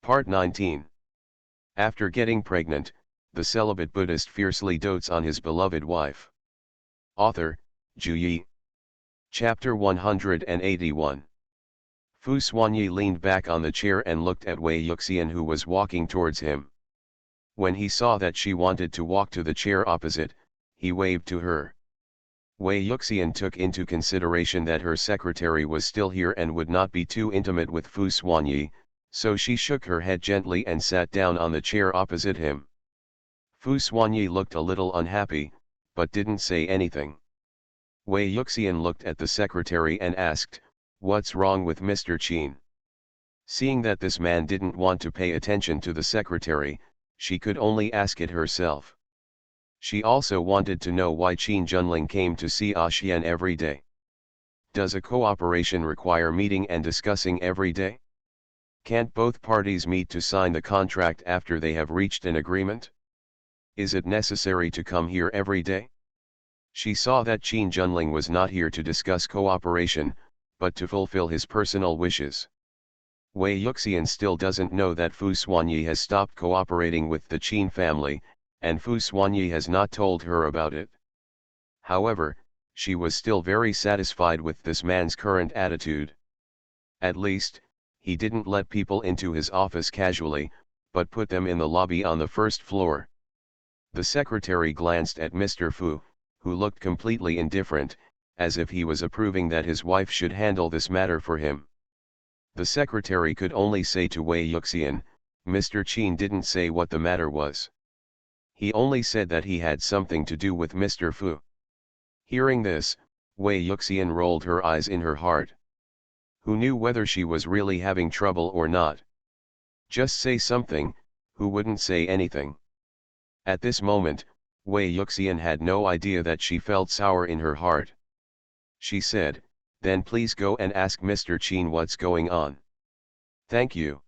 Part 19. After getting pregnant, the celibate Buddhist fiercely dotes on his beloved wife. Author, Ju Yi. Chapter 181. Fu Xuanyi leaned back on the chair and looked at Wei Yuxian, who was walking towards him. When he saw that she wanted to walk to the chair opposite, he waved to her. Wei Yuxian took into consideration that her secretary was still here and would not be too intimate with Fu Xuanyi, so she shook her head gently and sat down on the chair opposite him. Fu Xuanyi looked a little unhappy, but didn't say anything. Wei Yuxian looked at the secretary and asked, "What's wrong with Mr. Qin?" Seeing that this man didn't want to pay attention to the secretary, she could only ask it herself. She also wanted to know why Qin Junling came to see Xian every day. Does a cooperation require meeting and discussing every day? Can't both parties meet to sign the contract after they have reached an agreement? Is it necessary to come here every day? She saw that Qin Junling was not here to discuss cooperation, but to fulfill his personal wishes. Wei Yuxian still doesn't know that Fu Xuanyi has stopped cooperating with the Qin family, and Fu Xuanyi has not told her about it. However, she was still very satisfied with this man's current attitude. At least, he didn't let people into his office casually, but put them in the lobby on the first floor. The secretary glanced at Mr. Fu, who looked completely indifferent, as if he was approving that his wife should handle this matter for him. The secretary could only say to Wei Yuxian, "Mr. Qin didn't say what the matter was. He only said that he had something to do with Mr. Fu." Hearing this, Wei Yuxian rolled her eyes in her heart. Who knew whether she was really having trouble or not? Just say something, who wouldn't say anything? At this moment, Wei Yuxian had no idea that she felt sour in her heart. She said, "Then please go and ask Mr. Qin what's going on." "Thank you."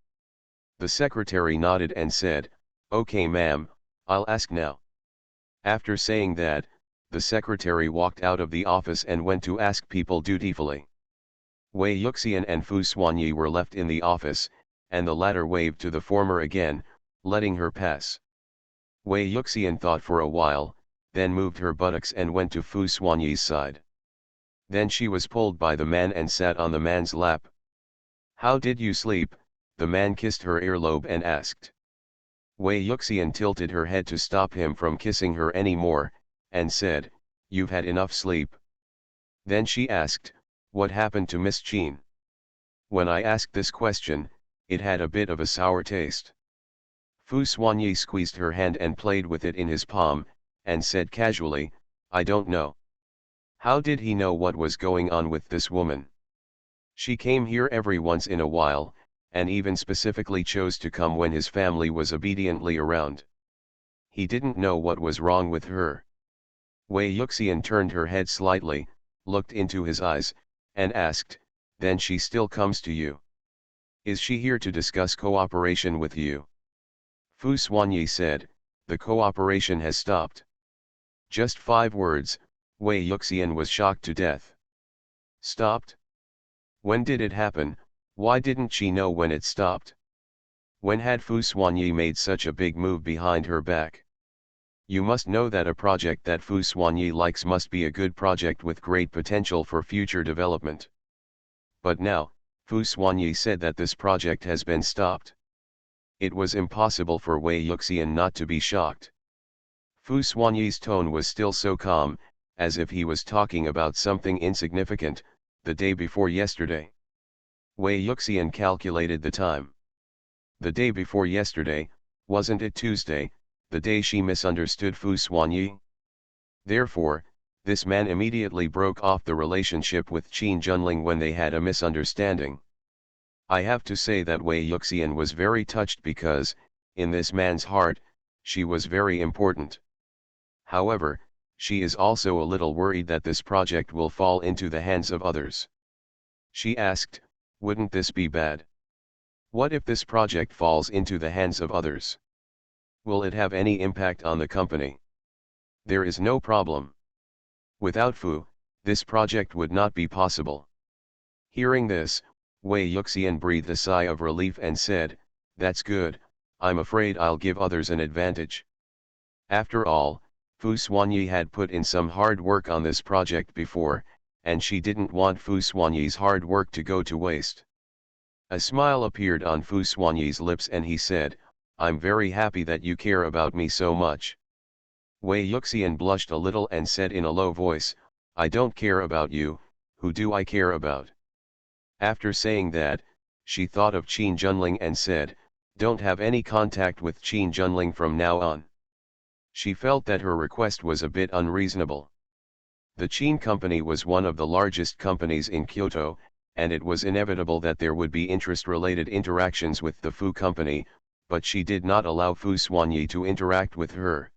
The secretary nodded and said, "Okay ma'am, I'll ask now." After saying that, the secretary walked out of the office and went to ask people dutifully. Wei Yuxian and Fu Xuanyi were left in the office, and the latter waved to the former again, letting her pass. Wei Yuxian thought for a while, then moved her buttocks and went to Fu Xuanyi's side. Then she was pulled by the man and sat on the man's lap. "How did you sleep?" the man kissed her earlobe and asked. Wei Yuxian tilted her head to stop him from kissing her any more, and said, "You've had enough sleep." Then she asked, "What happened to Miss Qin?" When I asked this question, it had a bit of a sour taste. Fu Xuanyi squeezed her hand and played with it in his palm, and said casually, "I don't know." How did he know what was going on with this woman? She came here every once in a while, and even specifically chose to come when his family was obediently around. He didn't know what was wrong with her. Wei Yuxian turned her head slightly, looked into his eyes, and asked, "Then she still comes to you? Is she here to discuss cooperation with you?" Fu Xuanyi said, "The cooperation has stopped." Just 5 words, Wei Yuxian was shocked to death. Stopped? When did it happen? Why didn't she know when it stopped? When had Fu Xuanyi made such a big move behind her back? You must know that a project that Fu Xuanyi likes must be a good project with great potential for future development. But now, Fu Xuanyi said that this project has been stopped. It was impossible for Wei Yuxian not to be shocked. Fu Xuanyi's tone was still so calm, as if he was talking about something insignificant, the day before yesterday. Wei Yuxian calculated the time. The day before yesterday, wasn't it Tuesday, the day she misunderstood Fu Xuanyi? Therefore, this man immediately broke off the relationship with Qin Junling when they had a misunderstanding. I have to say that Wei Yuxian was very touched because, in this man's heart, she was very important. However, she is also a little worried that this project will fall into the hands of others. She asked, "Wouldn't this be bad? What if this project falls into the hands of others? Will it have any impact on the company?" "There is no problem. Without Fu, this project would not be possible." Hearing this, Wei Yuxian breathed a sigh of relief and said, That's good, I'm afraid I'll give others an advantage. After all, Fu Xuanyi had put in some hard work on this project before, and she didn't want Fu Xuanyi's hard work to go to waste. A smile appeared on Fu Xuanyi's lips and he said, I'm very happy that you care about me so much. Wei Yuxian blushed a little and said in a low voice, I don't care about you, who do I care about? After saying that, she thought of Qin Junling and said, don't have any contact with Qin Junling from now on. She felt that her request was a bit unreasonable. The Qin company was one of the largest companies in Kyoto, and it was inevitable that there would be interest-related interactions with the Fu company, but she did not allow Fu Xuanyi to interact with her.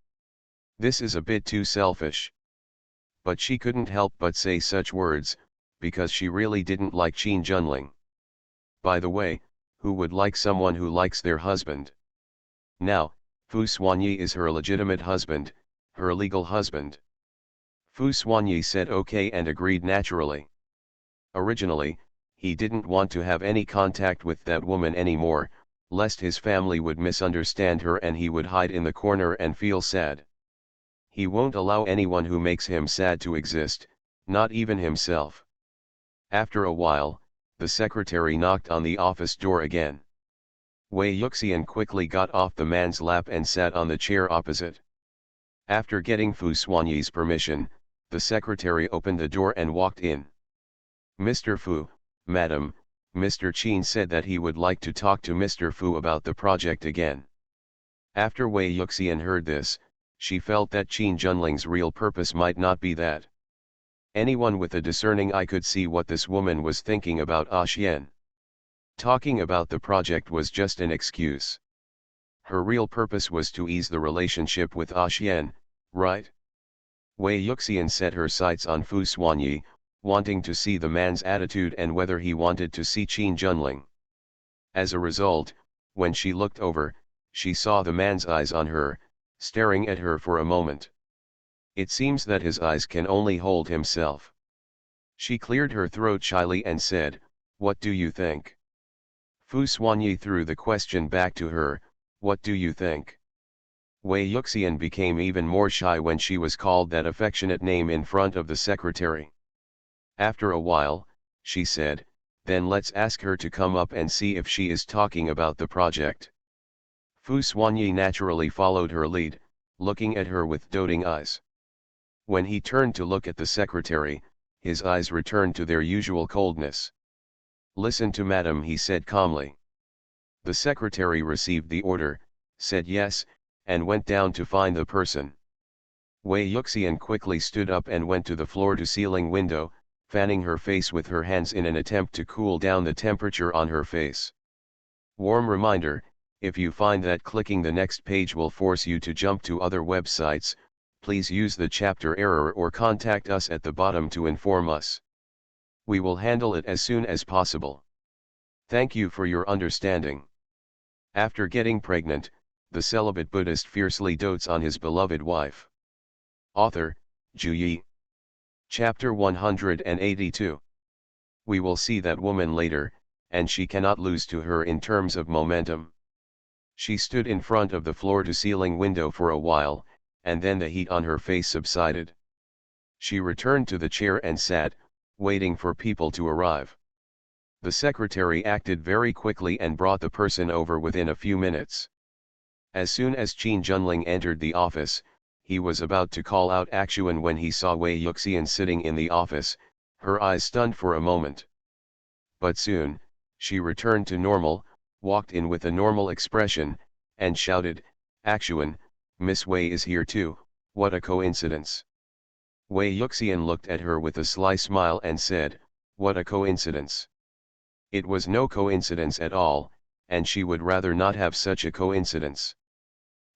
This is a bit too selfish. But she couldn't help but say such words, because she really didn't like Qin Junling. By the way, who would like someone who likes their husband? Now, Fu Xuanyi is her legitimate husband, her legal husband. Fu Xuanyi said okay and agreed naturally. Originally, he didn't want to have any contact with that woman anymore, lest his family would misunderstand her and he would hide in the corner and feel sad. He won't allow anyone who makes him sad to exist, not even himself. After a while, the secretary knocked on the office door again. Wei Yuxian quickly got off the man's lap and sat on the chair opposite. After getting Fu Xuanyi's permission, the secretary opened the door and walked in. Mr. Fu, Madam, Mr. Qin said that he would like to talk to Mr. Fu about the project again. After Wei Yuxian heard this, she felt that Qin Junling's real purpose might not be that. Anyone with a discerning eye could see what this woman was thinking about Xian. Talking about the project was just an excuse. Her real purpose was to ease the relationship with Xian, right? Wei Yuxian set her sights on Fu Xuanyi, wanting to see the man's attitude and whether he wanted to see Qin Junling. As a result, when she looked over, she saw the man's eyes on her, staring at her for a moment. It seems that his eyes can only hold himself. She cleared her throat shyly and said, what do you think? Fu Xuanyi threw the question back to her, what do you think? Wei Yuxian became even more shy when she was called that affectionate name in front of the secretary. After a while, she said, then let's ask her to come up and see if she is talking about the project. Fu Xuanyi naturally followed her lead, looking at her with doting eyes. When he turned to look at the secretary, his eyes returned to their usual coldness. Listen to Madam, he said calmly. The secretary received the order, said yes, and went down to find the person. Wei Yuxian quickly stood up and went to the floor-to-ceiling window, fanning her face with her hands in an attempt to cool down the temperature on her face. Warm reminder, if you find that clicking the next page will force you to jump to other websites, please use the chapter error or contact us at the bottom to inform us. We will handle it as soon as possible. Thank you for your understanding. After getting pregnant, the celibate Buddhist fiercely dotes on his beloved wife. Author, Zhu Yi. Chapter 182. We will see that woman later, and she cannot lose to her in terms of momentum. She stood in front of the floor-to-ceiling window for a while, and then the heat on her face subsided. She returned to the chair and sat, waiting for people to arrive. The secretary acted very quickly and brought the person over within a few minutes. As soon as Qin Junling entered the office, he was about to call out Axuan when he saw Wei Yuxian sitting in the office, her eyes stunned for a moment. But soon, she returned to normal, walked in with a normal expression, and shouted, Axuan, Miss Wei is here too, what a coincidence. Wei Yuxian looked at her with a sly smile and said, what a coincidence. It was no coincidence at all, and she would rather not have such a coincidence.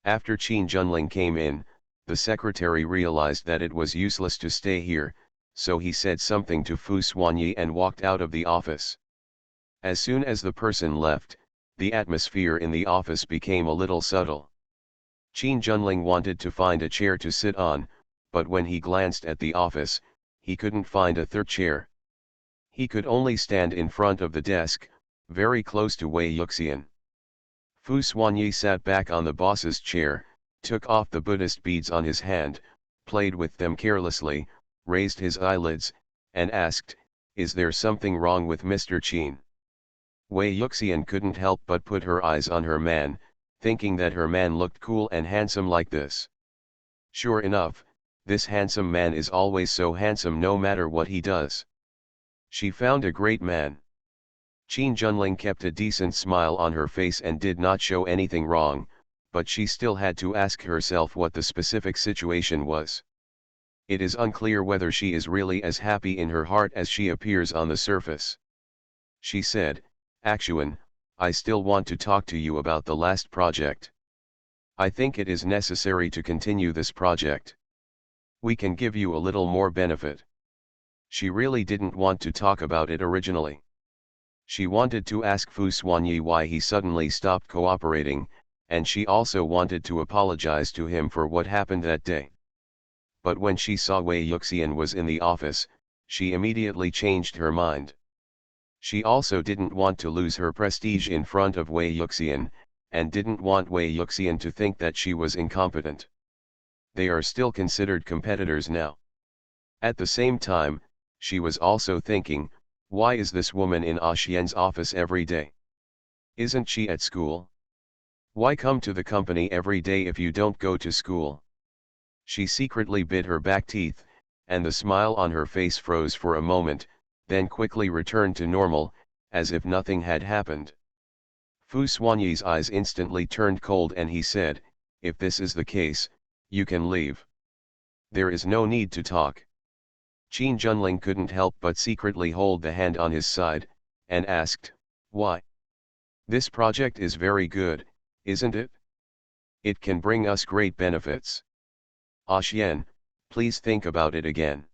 After Qin Junling came in, the secretary realized that it was useless to stay here, so he said something to Fu Xuanyi and walked out of the office. As soon as the person left, the atmosphere in the office became a little subtle. Qin Junling wanted to find a chair to sit on, but when he glanced at the office, he couldn't find a third chair. He could only stand in front of the desk, very close to Wei Yuxian. Fu Xuanyi sat back on the boss's chair, took off the Buddhist beads on his hand, played with them carelessly, raised his eyelids, and asked, "Is there something wrong with Mr. Qin?" Wei Yuxian couldn't help but put her eyes on her man, thinking that her man looked cool and handsome like this. Sure enough, this handsome man is always so handsome no matter what he does. She found a great man. Qin Junling kept a decent smile on her face and did not show anything wrong, but she still had to ask herself what the specific situation was. It is unclear whether she is really as happy in her heart as she appears on the surface. She said, "Actuan, I still want to talk to you about the last project. I think it is necessary to continue this project. We can give you a little more benefit." She really didn't want to talk about it originally. She wanted to ask Fu Xuanyi why he suddenly stopped cooperating, and she also wanted to apologize to him for what happened that day. But when she saw Wei Yuxian was in the office, she immediately changed her mind. She also didn't want to lose her prestige in front of Wei Yuxian, and didn't want Wei Yuxian to think that she was incompetent. They are still considered competitors now. At the same time, she was also thinking, why is this woman in Xian's office every day? Isn't she at school? Why come to the company every day if you don't go to school? She secretly bit her back teeth, and the smile on her face froze for a moment, then quickly returned to normal, as if nothing had happened. Fu Xuanyi's eyes instantly turned cold and he said, "If this is the case, you can leave. There is no need to talk." Qin Junling couldn't help but secretly hold the hand on his side, and asked, "Why? This project is very good, isn't it? It can bring us great benefits. Xian, please think about it again."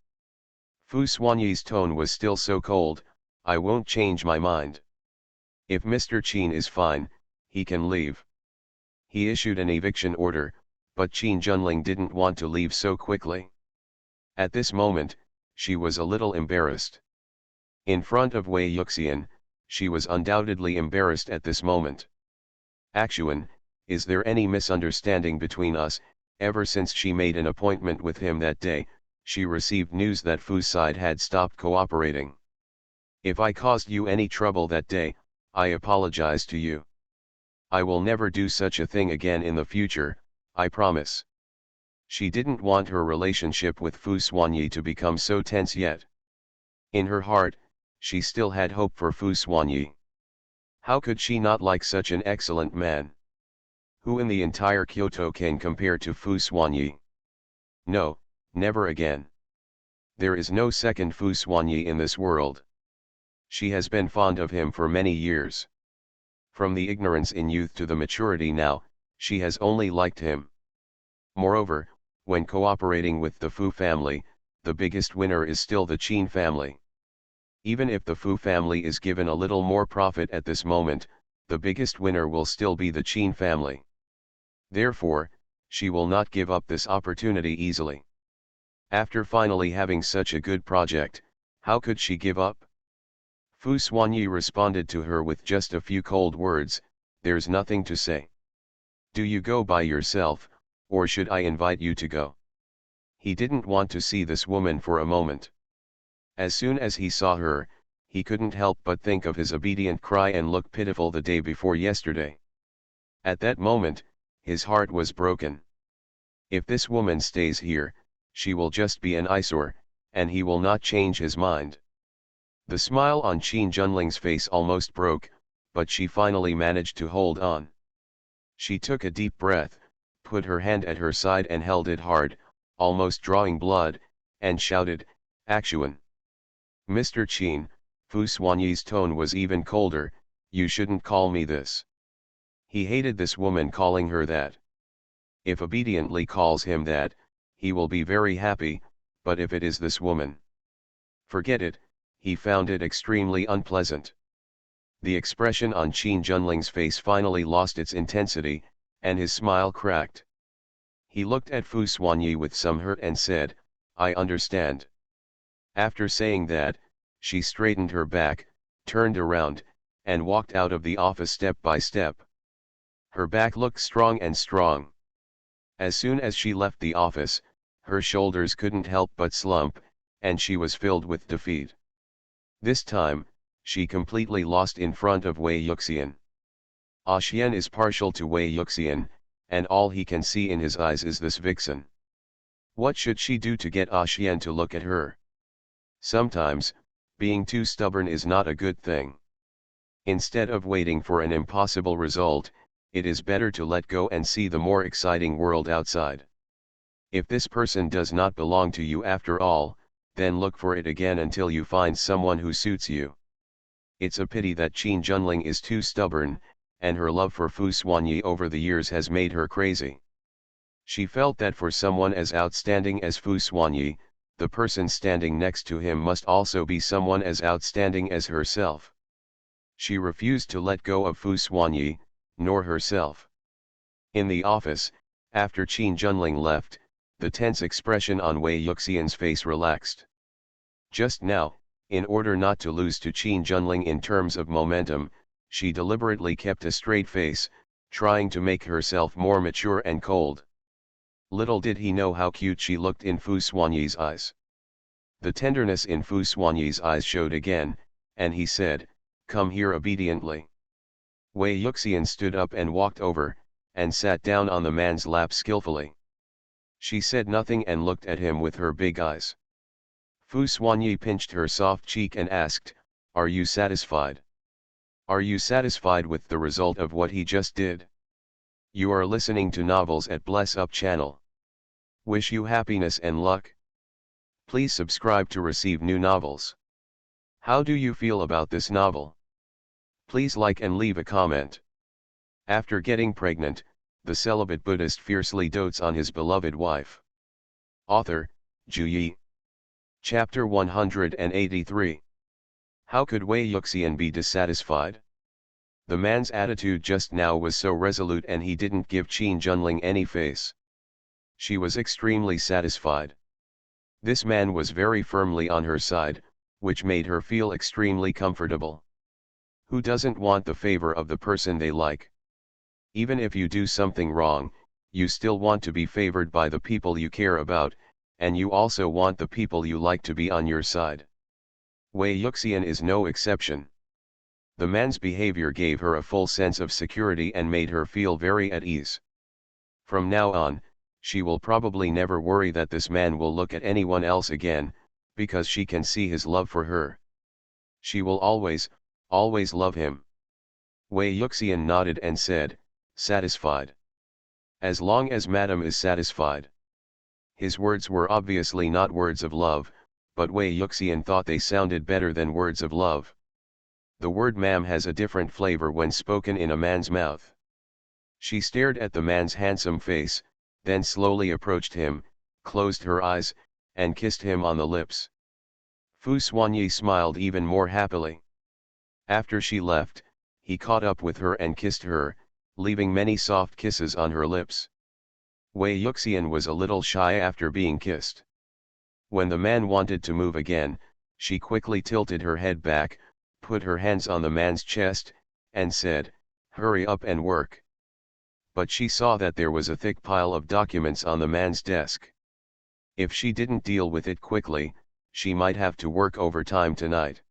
Fu Xuanyi's tone was still so cold, "I won't change my mind. If Mr. Qin is fine, he can leave." He issued an eviction order, but Qin Junling didn't want to leave so quickly. At this moment, she was a little embarrassed. In front of Wei Yuxian, she was undoubtedly embarrassed at this moment. "Actuan, is there any misunderstanding between us? Ever since she made an appointment with him that day, she received news that Fu's side had stopped cooperating. If I caused you any trouble that day, I apologize to you. I will never do such a thing again in the future, I promise." She didn't want her relationship with Fu Xuanyi to become so tense yet. In her heart, she still had hope for Fu Xuanyi. How could she not like such an excellent man? Who in the entire Kyoto can compare to Fu Xuanyi? No, never again. There is no second Fu Xuanyi in this world. She has been fond of him for many years. From the ignorance in youth to the maturity now, she has only liked him. Moreover, when cooperating with the Fu family, the biggest winner is still the Qin family. Even if the Fu family is given a little more profit at this moment, the biggest winner will still be the Qin family. Therefore, she will not give up this opportunity easily. After finally having such a good project, how could she give up? Fu Xuanyi responded to her with just a few cold words, "There's nothing to say. Do you go by yourself, or should I invite you to go?" He didn't want to see this woman for a moment. As soon as he saw her, he couldn't help but think of his obedient cry and look pitiful the day before yesterday. At that moment, his heart was broken. If this woman stays here, she will just be an eyesore, and he will not change his mind. The smile on Qin Junling's face almost broke, but she finally managed to hold on. She took a deep breath, put her hand at her side and held it hard, almost drawing blood, and shouted, "Actuan. Mr. Qin," Fu Xuanyi's tone was even colder, "you shouldn't call me this." He hated this woman calling her that. If obediently calls him that, he will be very happy, but if it is this woman, forget it, he found it extremely unpleasant. The expression on Qin Junling's face finally lost its intensity, and his smile cracked. He looked at Fu Xuanyi with some hurt and said, "I understand." After saying that, she straightened her back, turned around, and walked out of the office step by step. Her back looked strong and strong. As soon as she left the office, her shoulders couldn't help but slump, and she was filled with defeat. This time, she completely lost in front of Wei Yuxian. Xian is partial to Wei Yuxian, and all he can see in his eyes is this vixen. What should she do to get Xian to look at her? Sometimes, being too stubborn is not a good thing. Instead of waiting for an impossible result, it is better to let go and see the more exciting world outside. If this person does not belong to you after all, then look for it again until you find someone who suits you. It's a pity that Qin Junling is too stubborn, and her love for Fu Xuanyi over the years has made her crazy. She felt that for someone as outstanding as Fu Xuanyi, the person standing next to him must also be someone as outstanding as herself. She refused to let go of Fu Xuanyi, nor herself. In the office, after Qin Junling left, the tense expression on Wei Yuxian's face relaxed. Just now, in order not to lose to Qin Junling in terms of momentum, she deliberately kept a straight face, trying to make herself more mature and cold. Little did he know how cute she looked in Fu Xuanyi's eyes. The tenderness in Fu Xuanyi's eyes showed again, and he said, "Come here obediently." Wei Yuxian stood up and walked over, and sat down on the man's lap skillfully. She said nothing and looked at him with her big eyes. Fu Xuanyi pinched her soft cheek and asked, "Are you satisfied? Are you satisfied with the result of what he just did?" You are listening to novels at Bless Up channel. Wish you happiness and luck. Please subscribe to receive new novels. How do you feel about this novel? Please like and leave a comment. After getting pregnant, the celibate Buddhist fiercely dotes on his beloved wife. Author, Zhu Yi. Chapter 183. How could Wei Yuxian be dissatisfied? The man's attitude just now was so resolute and he didn't give Qin Junling any face. She was extremely satisfied. This man was very firmly on her side, which made her feel extremely comfortable. Who doesn't want the favor of the person they like? Even if you do something wrong, you still want to be favored by the people you care about, and you also want the people you like to be on your side. Wei Yuxian is no exception. The man's behavior gave her a full sense of security and made her feel very at ease. From now on, she will probably never worry that this man will look at anyone else again, because she can see his love for her. She will always love him. Wei Yuxian nodded and said, "Satisfied. As long as Madam is satisfied." His words were obviously not words of love, but Wei Yuxian thought they sounded better than words of love. The word ma'am has a different flavor when spoken in a man's mouth. She stared at the man's handsome face, then slowly approached him, closed her eyes, and kissed him on the lips. Fu Xuanyi smiled even more happily. After she left, he caught up with her and kissed her, leaving many soft kisses on her lips. Wei Yuxian was a little shy after being kissed. When the man wanted to move again, she quickly tilted her head back, put her hands on the man's chest, and said, "Hurry up and work." But she saw that there was a thick pile of documents on the man's desk. If she didn't deal with it quickly, she might have to work overtime tonight.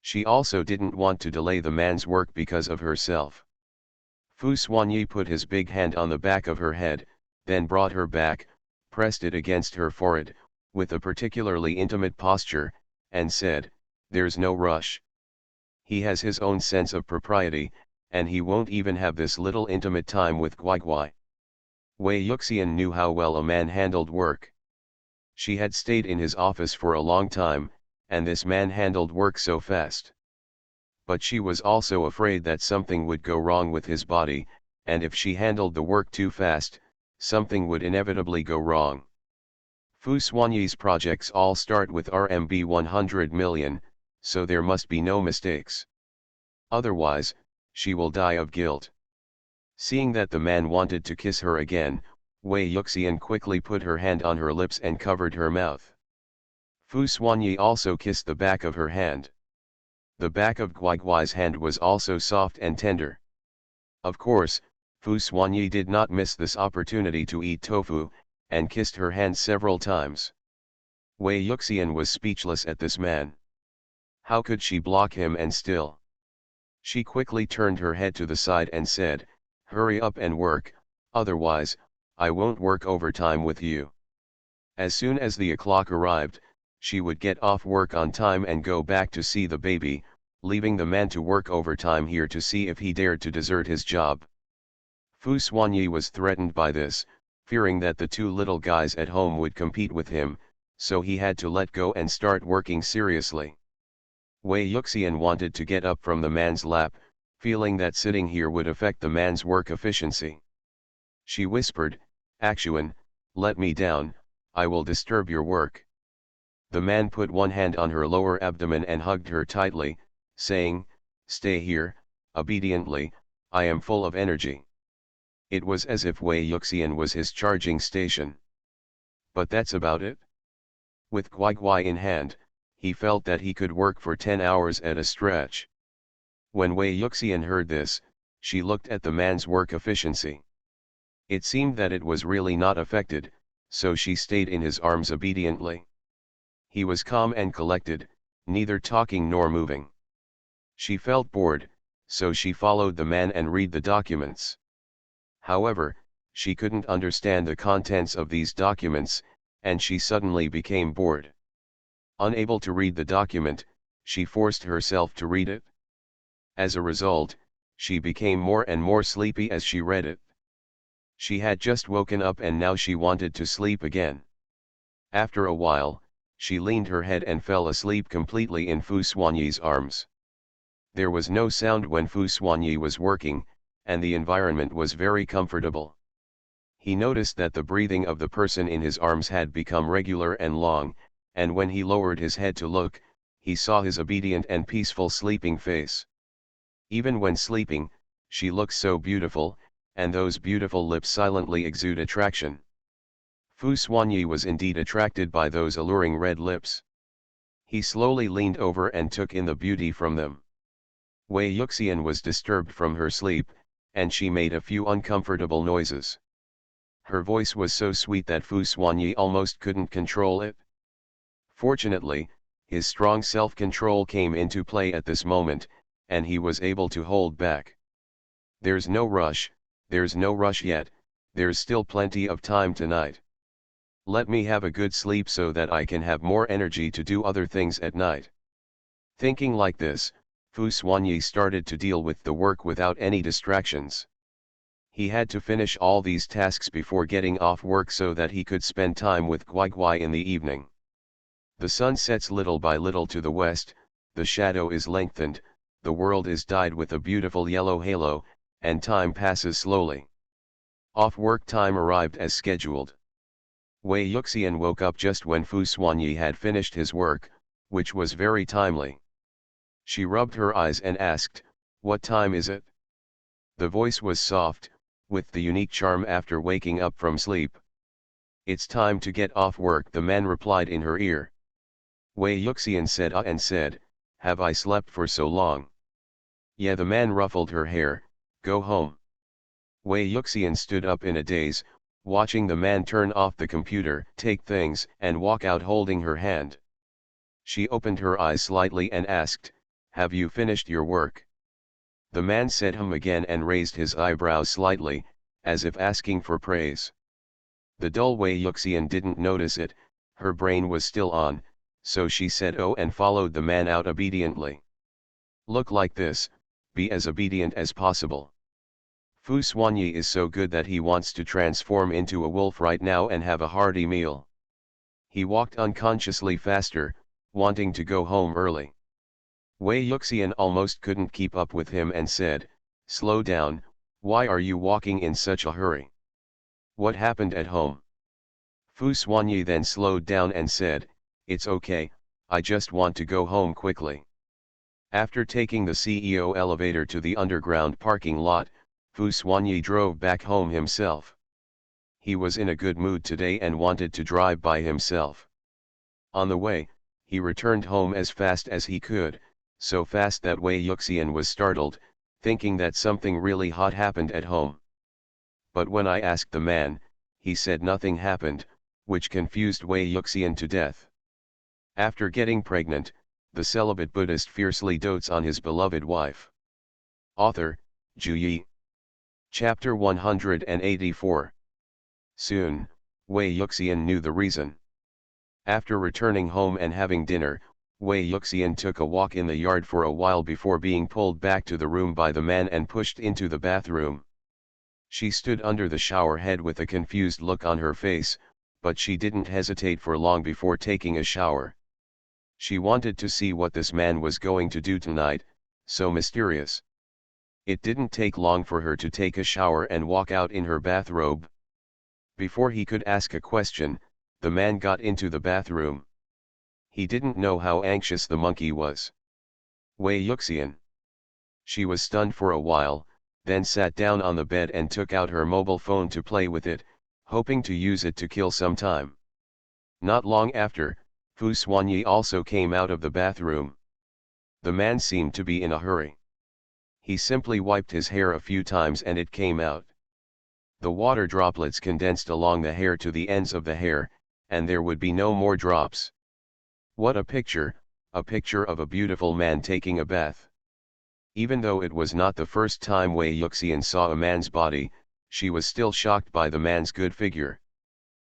She also didn't want to delay the man's work because of herself. Fu Xuanyi put his big hand on the back of her head, then brought her back, pressed it against her forehead, with a particularly intimate posture, and said, "There's no rush. He has his own sense of propriety, and he won't even have this little intimate time with Guai. Wei Yuxian knew how well a man handled work. She had stayed in his office for a long time, and this man handled work so fast. But she was also afraid that something would go wrong with his body, and if she handled the work too fast, something would inevitably go wrong. Fu Xuanyi's projects all start with RMB 100 million, so there must be no mistakes. Otherwise, she will die of guilt. Seeing that the man wanted to kiss her again, Wei Yuxian quickly put her hand on her lips and covered her mouth. Fu Xuanyi also kissed the back of her hand. The back of Guai's hand was also soft and tender. Of course, Fu Xuanyi did not miss this opportunity to eat tofu, and kissed her hand several times. Wei Yuxian was speechless at this man. How could she block him and still? She quickly turned her head to the side and said, "Hurry up and work, otherwise, I won't work overtime with you." As soon as the o'clock arrived, she would get off work on time and go back to see the baby, leaving the man to work overtime here to see if he dared to desert his job. Fu Xuanyi was threatened by this, fearing that the two little guys at home would compete with him, so he had to let go and start working seriously. Wei Yuxian wanted to get up from the man's lap, feeling that sitting here would affect the man's work efficiency. She whispered, "Actuan, let me down, I will disturb your work." The man put one hand on her lower abdomen and hugged her tightly, saying, "Stay here, obediently, I am full of energy." It was as if Wei Yuxian was his charging station. But that's about it. With Guai in hand, he felt that he could work for 10 hours at a stretch. When Wei Yuxian heard this, she looked at the man's work efficiency. It seemed that it was really not affected, so she stayed in his arms obediently. He was calm and collected, neither talking nor moving. She felt bored, so she followed the man and read the documents. However, she couldn't understand the contents of these documents, and she suddenly became bored. Unable to read the document, she forced herself to read it. As a result, she became more and more sleepy as she read it. She had just woken up and now she wanted to sleep again. After a while, she leaned her head and fell asleep completely in Fu Xuanyi's arms. There was no sound when Fu Xuanyi was working, and the environment was very comfortable. He noticed that the breathing of the person in his arms had become regular and long, and when he lowered his head to look, he saw his obedient and peaceful sleeping face. Even when sleeping, she looked so beautiful, and those beautiful lips silently exude attraction. Fu Xuanyi was indeed attracted by those alluring red lips. He slowly leaned over and took in the beauty from them. Wei Yuxian was disturbed from her sleep, and she made a few uncomfortable noises. Her voice was so sweet that Fu Xuanyi almost couldn't control it. Fortunately, his strong self-control came into play at this moment, and he was able to hold back. There's no rush yet, there's still plenty of time tonight. Let me have a good sleep so that I can have more energy to do other things at night. Thinking like this, Fu Xuanyi started to deal with the work without any distractions. He had to finish all these tasks before getting off work so that he could spend time with Guai in the evening. The sun sets little by little to the west, the shadow is lengthened, the world is dyed with a beautiful yellow halo, and time passes slowly. Off-work time arrived as scheduled. Wei Yuxian woke up just when Fu Xuanyi had finished his work, which was very timely. She rubbed her eyes and asked, "What time is it?" The voice was soft, with the unique charm after waking up from sleep. "It's time to get off work," the man replied in her ear. Wei Yuxian said and said, "Have I slept for so long?" "Yeah," the man ruffled her hair, "Go home." Wei Yuxian stood up in a daze, watching the man turn off the computer, take things, and walk out holding her hand. She opened her eyes slightly and asked, "Have you finished your work?" The man said again and raised his eyebrows slightly, as if asking for praise. The dull Wei Yuxian didn't notice it, her brain was still on, so she said "Oh" and followed the man out obediently. Look like this, be as obedient as possible. Fu Xuanyi is so good that he wants to transform into a wolf right now and have a hearty meal. He walked unconsciously faster, wanting to go home early. Wei Yuxian almost couldn't keep up with him and said, "Slow down, why are you walking in such a hurry? What happened at home?" Fu Xuanyi then slowed down and said, "It's okay, I just want to go home quickly." After taking the CEO elevator to the underground parking lot, Fu Xuanyi drove back home himself. He was in a good mood today and wanted to drive by himself. On the way, he returned home as fast as he could, so fast that Wei Yuxian was startled, thinking that something really hot happened at home. but when I asked the man, he said nothing happened, which confused Wei Yuxian to death. After getting pregnant, the celibate Buddhist fiercely dotes on his beloved wife. Author, Zhu Yi. Chapter 184. Soon, Wei Yuxian knew the reason. After returning home and having dinner, Wei Yuxian took a walk in the yard for a while before being pulled back to the room by the man and pushed into the bathroom. She stood under the shower head with a confused look on her face, but she didn't hesitate for long before taking a shower. She wanted to see what this man was going to do tonight, so mysterious. It didn't take long for her to take a shower and walk out in her bathrobe. Before he could ask a question, the man got into the bathroom. He didn't know how anxious the monkey was. Wei Yuxian. She was stunned for a while, then sat down on the bed and took out her mobile phone to play with it, hoping to use it to kill some time. Not long after, Fu Xuanyi also came out of the bathroom. The man seemed to be in a hurry. He simply wiped his hair a few times and it came out. The water droplets condensed along the hair to the ends of the hair, and there would be no more drops. What a picture of a beautiful man taking a bath. Even though it was not the first time Wei Yuxian saw a man's body, she was still shocked by the man's good figure.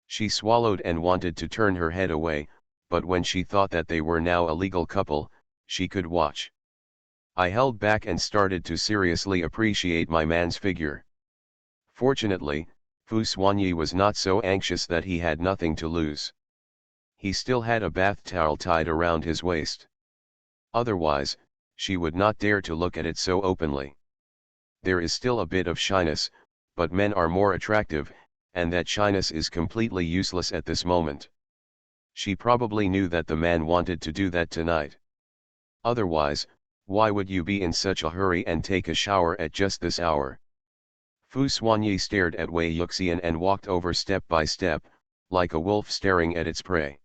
She swallowed and wanted to turn her head away, but when she thought that they were now a legal couple, she could watch. I held back and started to seriously appreciate my man's figure. Fortunately, Fu Xuanyi was not so anxious that he had nothing to lose. He still had a bath towel tied around his waist. Otherwise, she would not dare to look at it so openly. There is still a bit of shyness, but men are more attractive, and that shyness is completely useless at this moment. She probably knew that the man wanted to do that tonight. Otherwise, why would you be in such a hurry and take a shower at just this hour? Fu Xuanyi stared at Wei Yuxian and walked over step by step, like a wolf staring at its prey.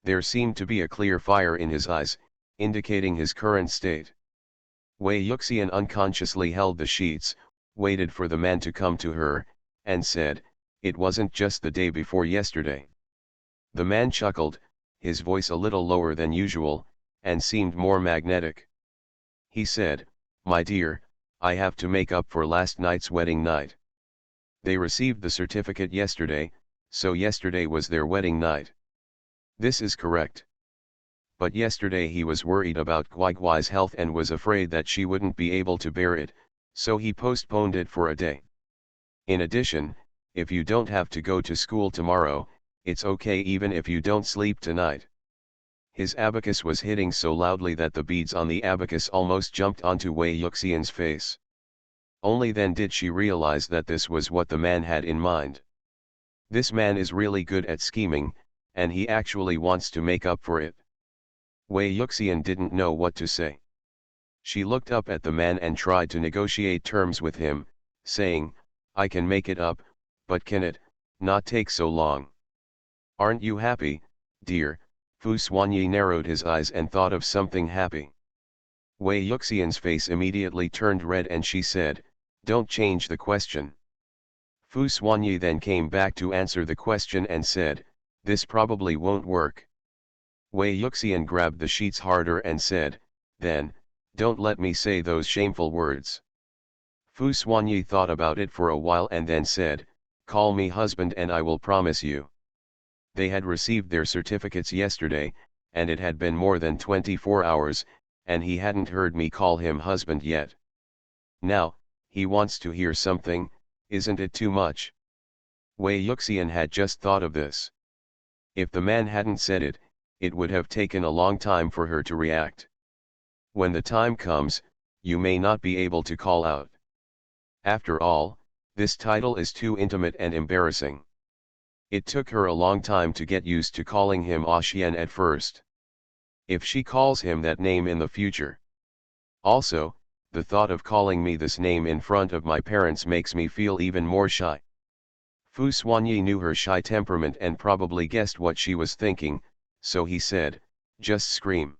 There seemed to be a clear fire in his eyes, indicating his current state. Wei Yuxian unconsciously held the sheets, waited for the man to come to her, and said, "It wasn't just the day before yesterday." The man chuckled, his voice a little lower than usual, and seemed more magnetic. He said, "My dear, I have to make up for last night's wedding night. They received the certificate yesterday, so yesterday was their wedding night." This is correct. But yesterday he was worried about Guiguai's health and was afraid that she wouldn't be able to bear it, so he postponed it for a day. In addition, if you don't have to go to school tomorrow, it's okay even if you don't sleep tonight. His abacus was hitting so loudly that the beads on the abacus almost jumped onto Wei Yuxian's face. Only then did she realize that this was what the man had in mind. This man is really good at scheming, and he actually wants to make up for it. Wei Yuxian didn't know what to say. She looked up at the man and tried to negotiate terms with him, saying, "I can make it up, but can it not take so long? Aren't you happy, dear?" Fu Xuanyi narrowed his eyes and thought of something happy. Wei Yuxian's face immediately turned red and she said, "Don't change the question." Fu Xuanyi then came back to answer the question and said, "This probably won't work." Wei Yuxian grabbed the sheets harder and said, "Then, don't let me say those shameful words." Fu Xuanyi thought about it for a while and then said, "Call me husband and I will promise you." They had received their certificates yesterday, and it had been more than 24 hours, and he hadn't heard me call him husband yet. Now, he wants to hear something, isn't it too much? Wei Yuxian had just thought of this. If the man hadn't said it, it would have taken a long time for her to react. When the time comes, you may not be able to call out. After all, this title is too intimate and embarrassing. It took her a long time to get used to calling him Xian at first. If she calls him that name in the future. Also, the thought of calling me this name in front of my parents makes me feel even more shy. Fu Xuanyi knew her shy temperament and probably guessed what she was thinking, so he said, "Just scream."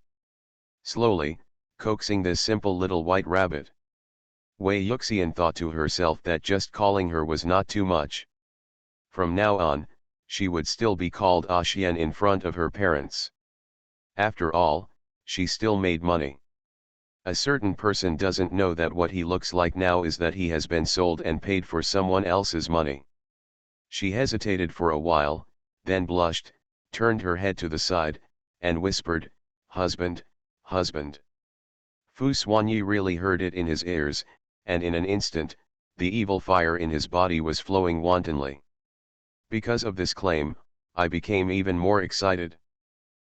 Slowly, coaxing this simple little white rabbit. Wei Yuxian thought to herself that just calling her was not too much. From now on, she would still be called Xian in front of her parents. After all, she still made money. A certain person doesn't know that what he looks like now is that he has been sold and paid for someone else's money. She hesitated for a while, then blushed, turned her head to the side, and whispered, "Husband, husband." Fu Xuanyi really heard it in his ears, and in an instant, the evil fire in his body was flowing wantonly. Because of this claim, I became even more excited.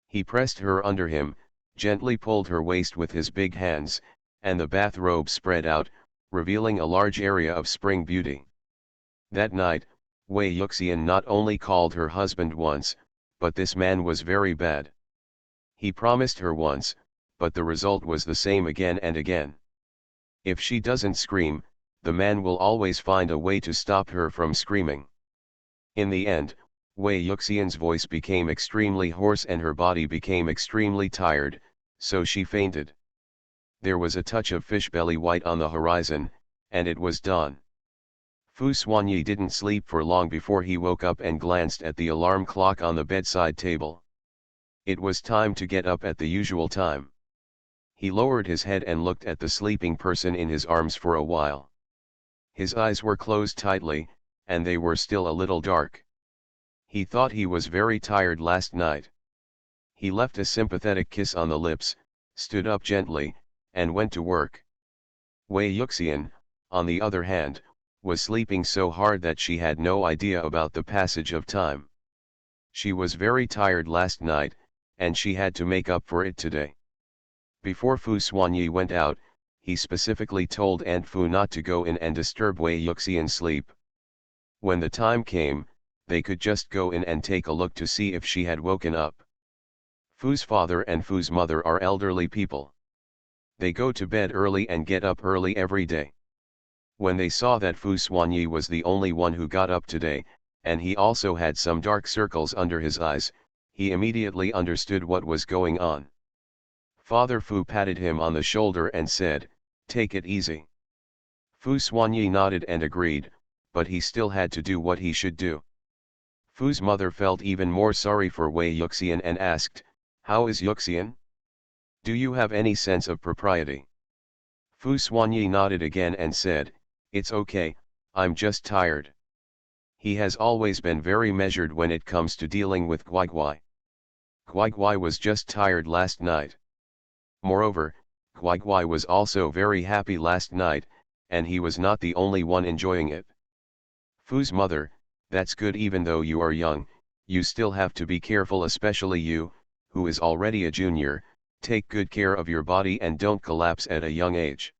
He pressed her under him, gently pulled her waist with his big hands, and the bathrobe spread out, revealing a large area of spring beauty. That night, Wei Yuxian not only called her husband once, but this man was very bad. He promised her once, but the result was the same again and again. If she doesn't scream, the man will always find a way to stop her from screaming. In the end, Wei Yuxian's voice became extremely hoarse and her body became extremely tired, so she fainted. There was a touch of fish-belly white on the horizon, and it was dawn. Fu Xuanyi didn't sleep for long before he woke up and glanced at the alarm clock on the bedside table. It was time to get up at the usual time. He lowered his head and looked at the sleeping person in his arms for a while. His eyes were closed tightly, and they were still a little dark. He thought he was very tired last night. He left a sympathetic kiss on the lips, stood up gently, and went to work. Wei Yuxian, on the other hand, was sleeping so hard that she had no idea about the passage of time. She was very tired last night, and she had to make up for it today. Before Fu Xuanyi went out, he specifically told Aunt Fu not to go in and disturb Wei Yuxian's sleep. When the time came, they could just go in and take a look to see if she had woken up. Fu's father and Fu's mother are elderly people. They go to bed early and get up early every day. When they saw that Fu Xuanyi was the only one who got up today, and he also had some dark circles under his eyes, he immediately understood what was going on. Father Fu patted him on the shoulder and said, "Take it easy." Fu Xuanyi nodded and agreed, but he still had to do what he should do. Fu's mother felt even more sorry for Wei Yuxian and asked, "How is Yuxian? Do you have any sense of propriety?" Fu Xuanyi nodded again and said, "It's okay, I'm just tired." He has always been very measured when it comes to dealing with Guiguai. Guiguai was just tired last night. Moreover, Guiguai was also very happy last night, and he was not the only one enjoying it. Fu's mother, "That's good even though you are young, you still have to be careful, especially you, who is already a junior, take good care of your body and don't collapse at a young age."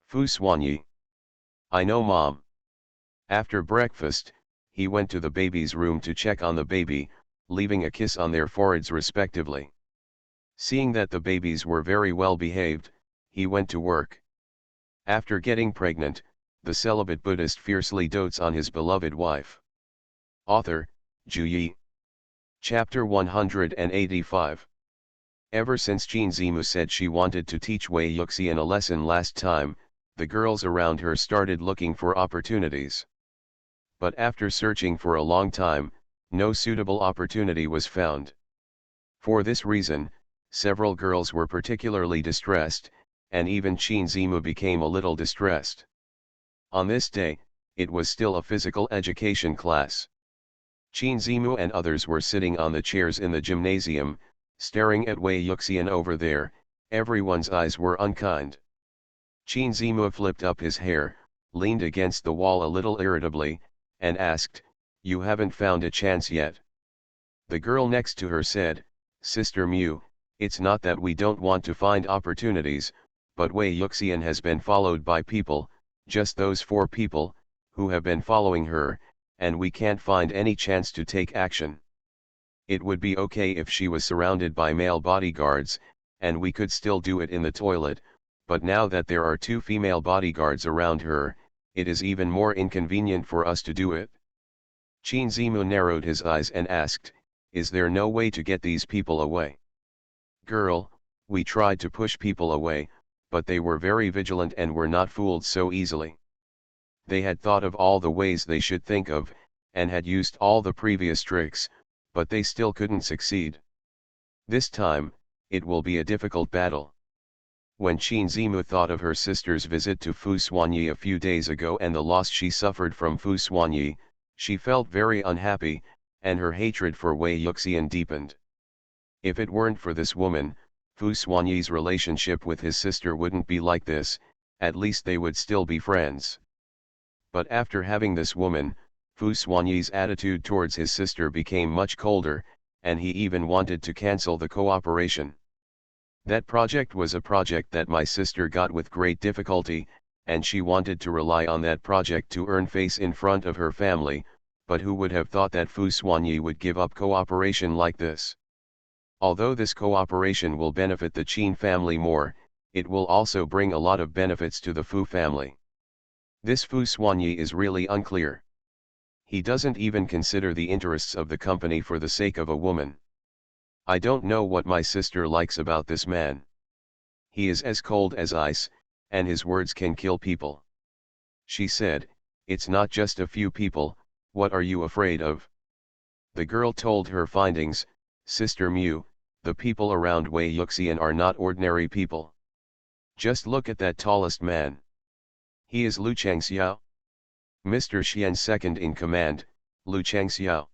Fu Xuanyi. "I know, Mom." After breakfast, he went to the baby's room to check on the baby, leaving a kiss on their foreheads respectively. Seeing that the babies were very well behaved, he went to work. After getting pregnant, the celibate Buddhist fiercely dotes on his beloved wife. Author, Zhu Yi. Chapter 185. Ever since Jin Zimu said she wanted to teach Wei Yuxian a lesson last time, the girls around her started looking for opportunities. But after searching for a long time, no suitable opportunity was found. For this reason, several girls were particularly distressed, and even Jin Zimu became a little distressed. On this day, it was still a physical education class. Jin Zimu and others were sitting on the chairs in the gymnasium, staring at Wei Yuxian over there. Everyone's eyes were unkind. Jin Zimu flipped up his hair, leaned against the wall a little irritably, and asked, "You haven't found a chance yet?" The girl next to her said, "Sister Mu, it's not that we don't want to find opportunities, but Wei Yuxian has been followed by people, just those 4 people, who have been following her, and we can't find any chance to take action. It would be okay if she was surrounded by male bodyguards, and we could still do it in the toilet, but now that there are 2 female bodyguards around her, it is even more inconvenient for us to do it." Jin Zimu narrowed his eyes and asked, "Is there no way to get these people away?" "Girl, we tried to push people away, but they were very vigilant and were not fooled so easily. They had thought of all the ways they should think of, and had used all the previous tricks, but they still couldn't succeed. This time, it will be a difficult battle. When Qin Zimu thought of her sister's visit to Fu Xuanyi a few days ago and the loss she suffered from Fu Xuanyi, she felt very unhappy, and her hatred for Wei Yuxian deepened. If it weren't for this woman, Fu Xuanyi's relationship with his sister wouldn't be like this, at least they would still be friends. But after having this woman, Fu Xuanyi's attitude towards his sister became much colder, and he even wanted to cancel the cooperation. That project was a project that my sister got with great difficulty, and she wanted to rely on that project to earn face in front of her family, but who would have thought that Fu Xuanyi would give up cooperation like this? Although this cooperation will benefit the Qin family more, it will also bring a lot of benefits to the Fu family. This Fu Xuanyi is really unclear. He doesn't even consider the interests of the company for the sake of a woman. I don't know what my sister likes about this man. He is as cold as ice, and his words can kill people. She said, "It's not just a few people, what are you afraid of?" The girl told her findings, "Sister Mu, the people around Wei Yuxian are not ordinary people. Just look at that tallest man. He is Lu Changxiao. Mr. Xian's second in command, Lu Changxiao."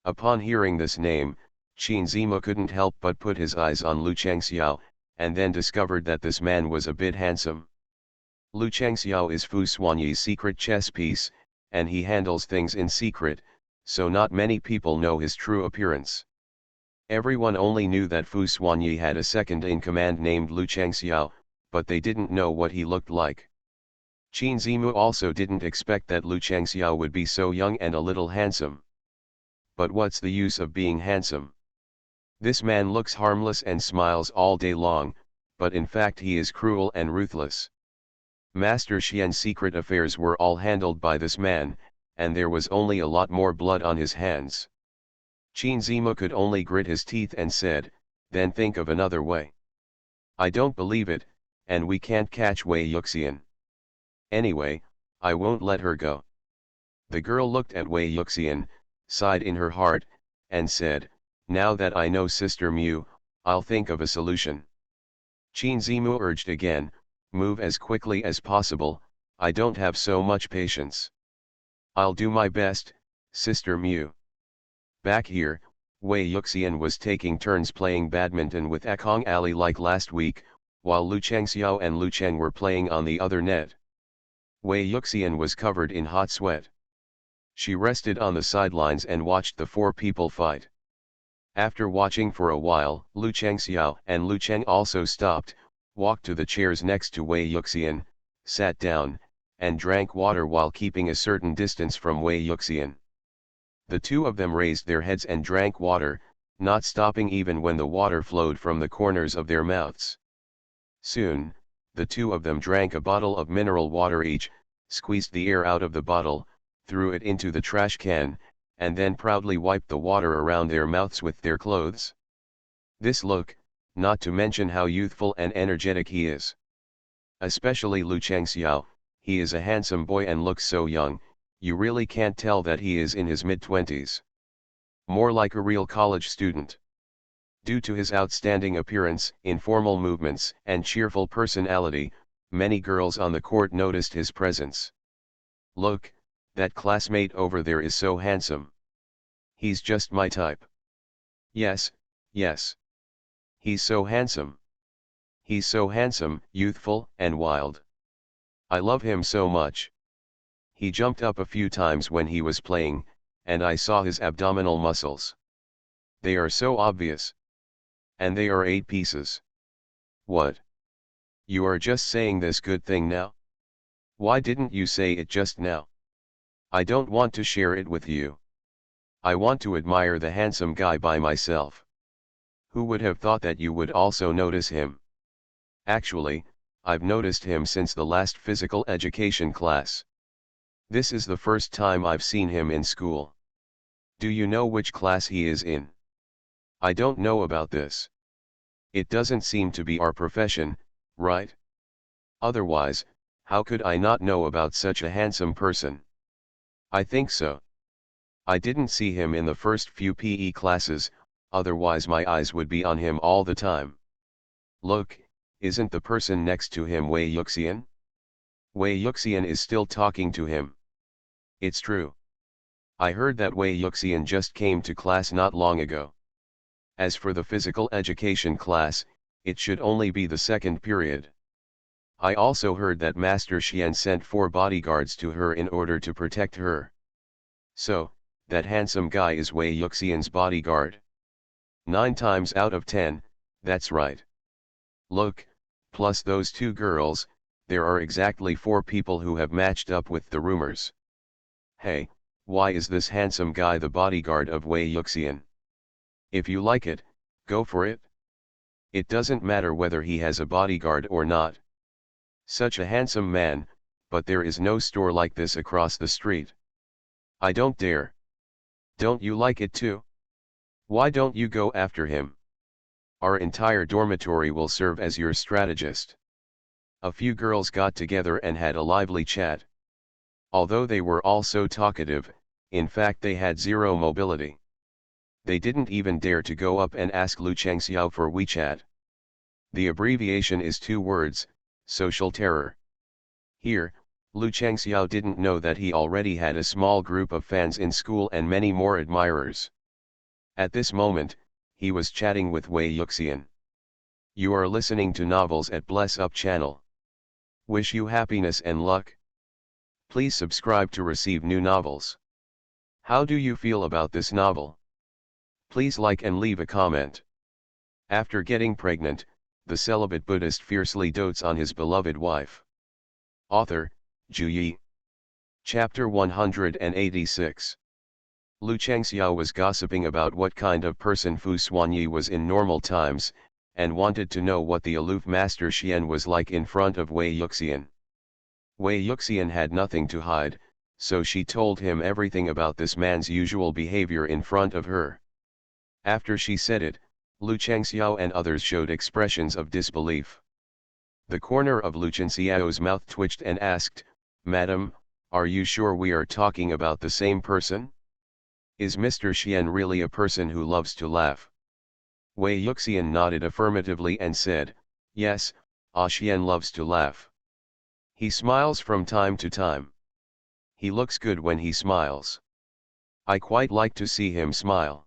Upon hearing this name, Qin Zimu couldn't help but put his eyes on Lu Changxiao, and then discovered that this man was a bit handsome. Lu Changxiao is Fu Xuanyi's secret chess piece, and he handles things in secret, so not many people know his true appearance. Everyone only knew that Fu Xuanyi had a second-in-command named Lu Changxiao, but they didn't know what he looked like. Qin Zimu also didn't expect that Lu Changxiao would be so young and a little handsome. But what's the use of being handsome? This man looks harmless and smiles all day long, but in fact he is cruel and ruthless. Master Xian's secret affairs were all handled by this man, and there was only a lot more blood on his hands. Qin Zimu could only grit his teeth and said, "Then think of another way." "I don't believe it, and we can't catch Wei Yuxian. Anyway, I won't let her go." The girl looked at Wei Yuxian, sighed in her heart, and said, "Now that I know Sister Mu, I'll think of a solution." Qin Zimu urged again, "Move as quickly as possible, I don't have so much patience." "I'll do my best, Sister Mu." Back here, Wei Yuxian was taking turns playing badminton with Akong Ali like last week, while Lu Changxiao and Lu Cheng were playing on the other net. Wei Yuxian was covered in hot sweat. She rested on the sidelines and watched the four people fight. After watching for a while, Lu Changxiao and Lu Cheng also stopped, walked to the chairs next to Wei Yuxian, sat down, and drank water while keeping a certain distance from Wei Yuxian. The two of them raised their heads and drank water, not stopping even when the water flowed from the corners of their mouths. Soon, the two of them drank a bottle of mineral water each, squeezed the air out of the bottle, threw it into the trash can, and then proudly wiped the water around their mouths with their clothes. This look, not to mention how youthful and energetic he is. Especially Lu Changxiao, he is a handsome boy and looks so young, you really can't tell that he is in his mid-20s. More like a real college student. Due to his outstanding appearance, informal movements, and cheerful personality, many girls on the court noticed his presence. "Look, that classmate over there is so handsome. He's just my type. Yes, yes. He's so handsome. He's so handsome, youthful, and wild. I love him so much. He jumped up a few times when he was playing, and I saw his abdominal muscles. They are so obvious. And they are 8 pieces. What? You are just saying this good thing now? Why didn't you say it just now? I don't want to share it with you. I want to admire the handsome guy by myself. Who would have thought that you would also notice him? Actually, I've noticed him since the last physical education class. This is the first time I've seen him in school. Do you know which class he is in? I don't know about this. It doesn't seem to be our profession, right? Otherwise, how could I not know about such a handsome person? I think so. I didn't see him in the first few PE classes, otherwise my eyes would be on him all the time. Look, isn't the person next to him Wei Yuxian? Wei Yuxian is still talking to him. It's true. I heard that Wei Yuxian just came to class not long ago. As for the physical education class, it should only be the second period. I also heard that Master Xian sent 4 bodyguards to her in order to protect her. So, that handsome guy is Wei Yuxian's bodyguard. 9 times out of 10, that's right. Look, plus those 2 girls, there are exactly 4 people who have matched up with the rumors. Hey, why is this handsome guy the bodyguard of Wei Yuxian? If you like it, go for it. It doesn't matter whether he has a bodyguard or not. Such a handsome man, but there is no store like this across the street. I don't dare. Don't you like it too? Why don't you go after him? Our entire dormitory will serve as your strategist. A few girls got together and had a lively chat. Although they were all so talkative, in fact they had zero mobility. They didn't even dare to go up and ask Lu Changxiao for WeChat. The abbreviation is 2 words, social terror. Here, Lu Changxiao didn't know that he already had a small group of fans in school and many more admirers. At this moment, he was chatting with Wei Yuxian. You are listening to Novels at Bless Up channel. Wish you happiness and luck. Please subscribe to receive new novels. How do you feel about this novel? Please like and leave a comment. After getting pregnant, the celibate Buddhist fiercely dotes on his beloved wife. Author, Zhu Yi. Chapter 186. Lu Changxiao was gossiping about what kind of person Fu Xuanyi was in normal times, and wanted to know what the aloof Master Xian was like in front of Wei Yuxian. Wei Yuxian had nothing to hide, so she told him everything about this man's usual behavior in front of her. After she said it, Lu Changxiao and others showed expressions of disbelief. The corner of Lu Changxiao's mouth twitched and asked, Madam, are you sure we are talking about the same person? Is Mr. Xian really a person who loves to laugh? Wei Yuxian nodded affirmatively and said, Yes, Xian loves to laugh. He smiles from time to time. He looks good when he smiles. I quite like to see him smile.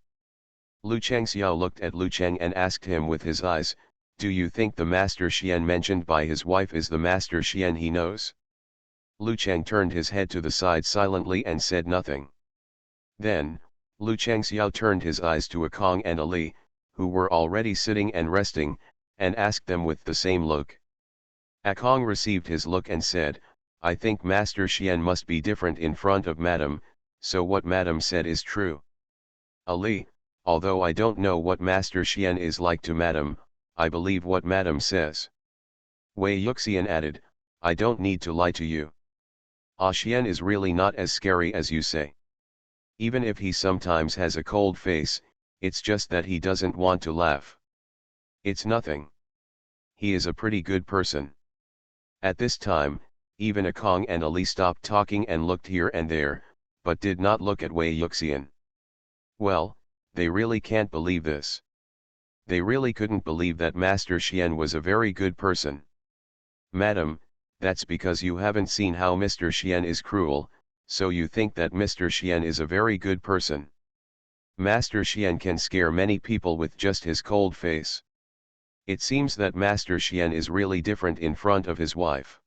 Lu Changxiao looked at Lu Cheng and asked him with his eyes, Do you think the Master Xian mentioned by his wife is the Master Xian he knows? Lu Cheng turned his head to the side silently and said nothing. Then, Lu Changxiao turned his eyes to Akong and Ali, who were already sitting and resting, and asked them with the same look. Akong received his look and said, I think Master Xian must be different in front of Madam, so what Madam said is true. Ali, although I don't know what Master Xian is like to Madam, I believe what Madam says. Wei Yuxian added, I don't need to lie to you. Xian is really not as scary as you say. Even if he sometimes has a cold face, it's just that he doesn't want to laugh. It's nothing. He is a pretty good person. At this time, even Akong and Ali stopped talking and looked here and there, but did not look at Wei Yuxian. Well, they really can't believe this. They really couldn't believe that Master Xian was a very good person. Madam, that's because you haven't seen how Mr. Xian is cruel, so you think that Mr. Xian is a very good person. Master Xian can scare many people with just his cold face. It seems that Master Xian is really different in front of his wife.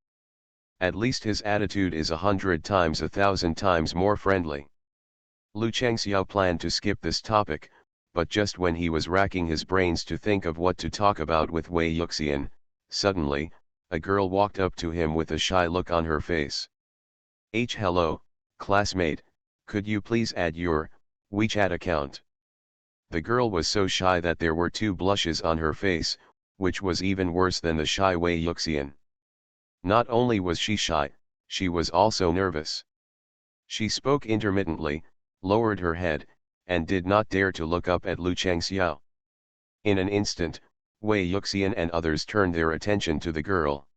At least his attitude is 100 times 1,000 times more friendly. Lu Changxiao planned to skip this topic, but just when he was racking his brains to think of what to talk about with Wei Yuxian, suddenly, a girl walked up to him with a shy look on her face. Hello, classmate, could you please add your WeChat account? The girl was so shy that there were 2 blushes on her face, which was even worse than the shy Wei Yuxian. Not only was she shy, she was also nervous. She spoke intermittently, lowered her head, and did not dare to look up at Lu Changxiao. In an instant, Wei Yuxian and others turned their attention to the girl.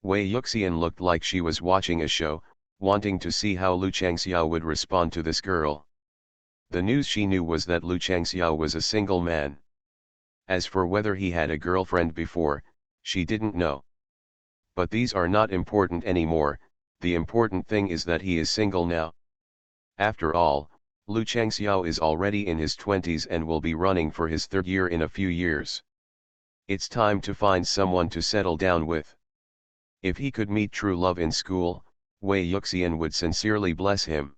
Wei Yuxian looked like she was watching a show, wanting to see how Lu Changxiao would respond to this girl. The news she knew was that Lu Changxiao was a single man. As for whether he had a girlfriend before, she didn't know. But these are not important anymore, the important thing is that he is single now. After all, Lu Changxiao is already in his 20s and will be running for his third year in a few years. It's time to find someone to settle down with. If he could meet true love in school, Wei Yuxian would sincerely bless him.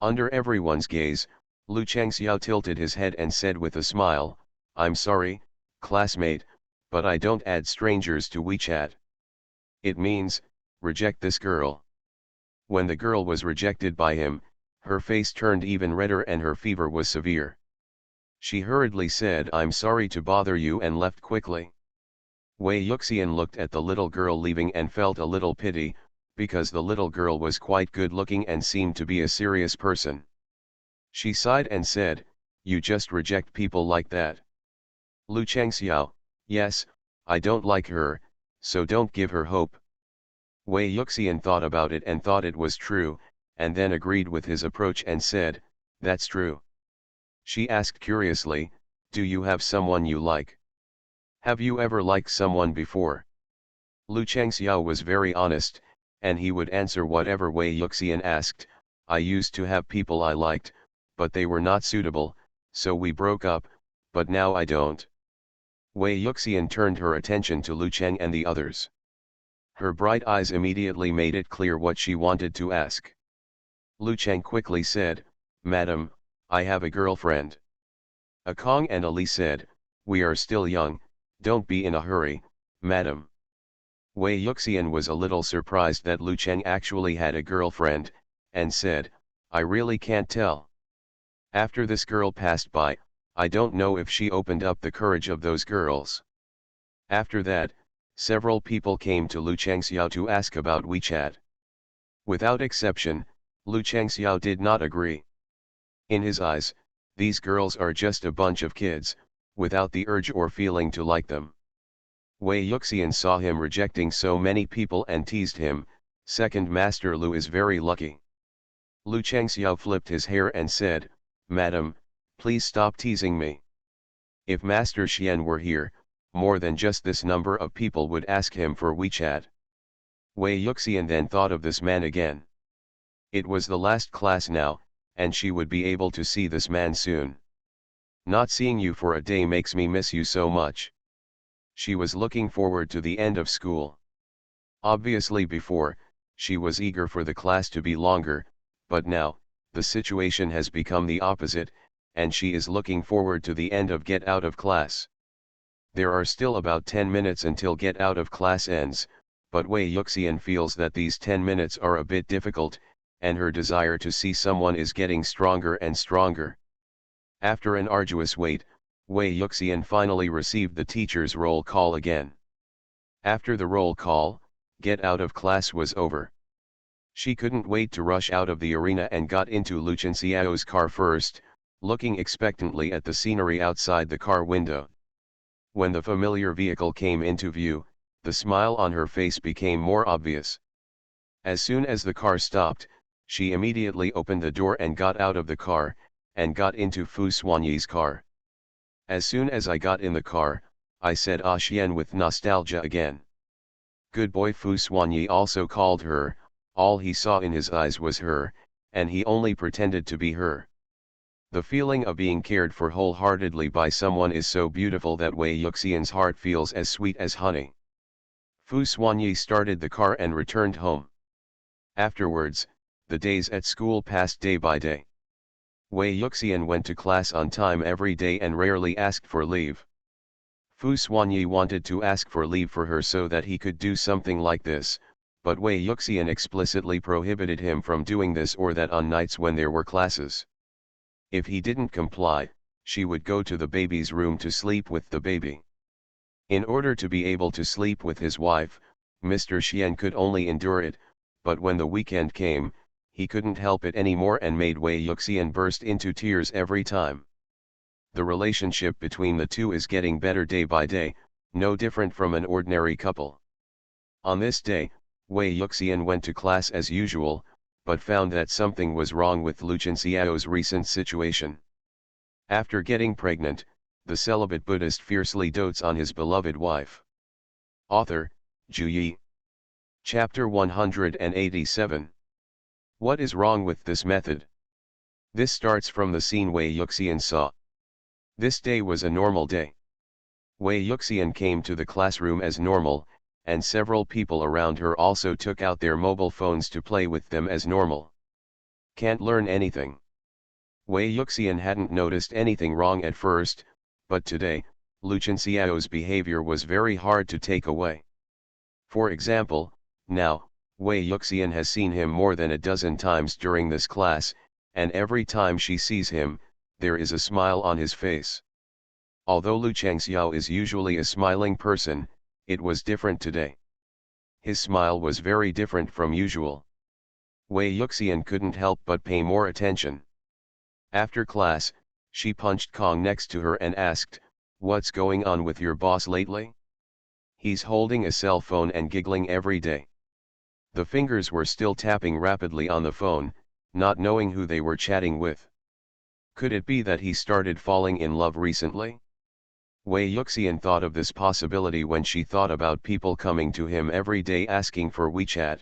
Under everyone's gaze, Lu Changxiao tilted his head and said with a smile, "I'm sorry, classmate, but I don't add strangers to WeChat. It means, reject this girl." When the girl was rejected by him, her face turned even redder and her fever was severe. She hurriedly said, "I'm sorry to bother you," and left quickly. Wei Yuxian looked at the little girl leaving and felt a little pity, because the little girl was quite good looking and seemed to be a serious person. She sighed and said, "You just reject people like that." Lu Changxiao, "Yes, I don't like her, so don't give her hope." Wei Yuxian thought about it and thought it was true, and then agreed with his approach and said, "That's true." She asked curiously, "Do you have someone you like? Have you ever liked someone before?" Lu Changxiao was very honest, and he would answer whatever Wei Yuxian asked. "I used to have people I liked, but they were not suitable, so we broke up, but now I don't." Wei Yuxian turned her attention to Lu Cheng and the others. Her bright eyes immediately made it clear what she wanted to ask. Lu Cheng quickly said, "Madam, I have a girlfriend." Akong and Ali said, "We are still young, don't be in a hurry, madam." Wei Yuxian was a little surprised that Lu Cheng actually had a girlfriend, and said, "I really can't tell. After this girl passed by, I don't know if she opened up the courage of those girls." After that, several people came to Lu Changxiao to ask about WeChat. Without exception, Lu Changxiao did not agree. In his eyes, these girls are just a bunch of kids, without the urge or feeling to like them. Wei Yuxian saw him rejecting so many people and teased him, "Second Master Lu is very lucky." Lu Changxiao flipped his hair and said, "Madam, please stop teasing me. If Master Xian were here, more than just this number of people would ask him for WeChat." Wei Yuxian then thought of this man again. It was the last class now, and she would be able to see this man soon. "Not seeing you for a day makes me miss you so much." She was looking forward to the end of school. Obviously before, she was eager for the class to be longer, but now, the situation has become the opposite, and she is looking forward to the end of get out of class. There are still about 10 minutes until get out of class ends, but Wei Yuxian feels that these 10 minutes are a bit difficult, and her desire to see someone is getting stronger and stronger. After an arduous wait, Wei Yuxian finally received the teacher's roll call again. After the roll call, get out of class was over. She couldn't wait to rush out of the arena and got into Lu Chenxiao's car first, looking expectantly at the scenery outside the car window. When the familiar vehicle came into view, the smile on her face became more obvious. As soon as the car stopped, she immediately opened the door and got out of the car, and got into Fu Xuanyi's car. As soon as I got in the car, I said "Ah Xian" with nostalgia again. Good boy, Fu Xuanyi also called her. All he saw in his eyes was her, and he only pretended to be her. The feeling of being cared for wholeheartedly by someone is so beautiful that Wei Yuxian's heart feels as sweet as honey. Fu Xuanyi started the car and returned home. Afterwards, the days at school passed day by day. Wei Yuxian went to class on time every day and rarely asked for leave. Fu Xuanyi wanted to ask for leave for her so that he could do something like this, but Wei Yuxian explicitly prohibited him from doing this or that on nights when there were classes. If he didn't comply, she would go to the baby's room to sleep with the baby. In order to be able to sleep with his wife, Mr. Xian could only endure it, but when the weekend came, he couldn't help it anymore and made Wei Yuxian burst into tears every time. The relationship between the two is getting better day by day, no different from an ordinary couple. On this day, Wei Yuxian went to class as usual, but found that something was wrong with Lu Chenxiao's recent situation. After getting pregnant, the celibate Buddhist fiercely dotes on his beloved wife. Author, Zhu Yi. Chapter 187. What is wrong with this method? This starts from the scene Wei Yuxian saw. This day was a normal day. Wei Yuxian came to the classroom as normal, and several people around her also took out their mobile phones to play with them as normal. Can't learn anything. Wei Yuxian hadn't noticed anything wrong at first, but today, Lu Chenxiao's behavior was very hard to take away. For example, now, Wei Yuxian has seen him more than a dozen times during this class, and every time she sees him, there is a smile on his face. Although Lu Chenxiao is usually a smiling person, it was different today. His smile was very different from usual. Wei Yuxian couldn't help but pay more attention. After class, she punched Kong next to her and asked, "What's going on with your boss lately? He's holding a cell phone and giggling every day." The fingers were still tapping rapidly on the phone, not knowing who they were chatting with. Could it be that he started falling in love recently? Wei Yuxian thought of this possibility when she thought about people coming to him every day asking for WeChat.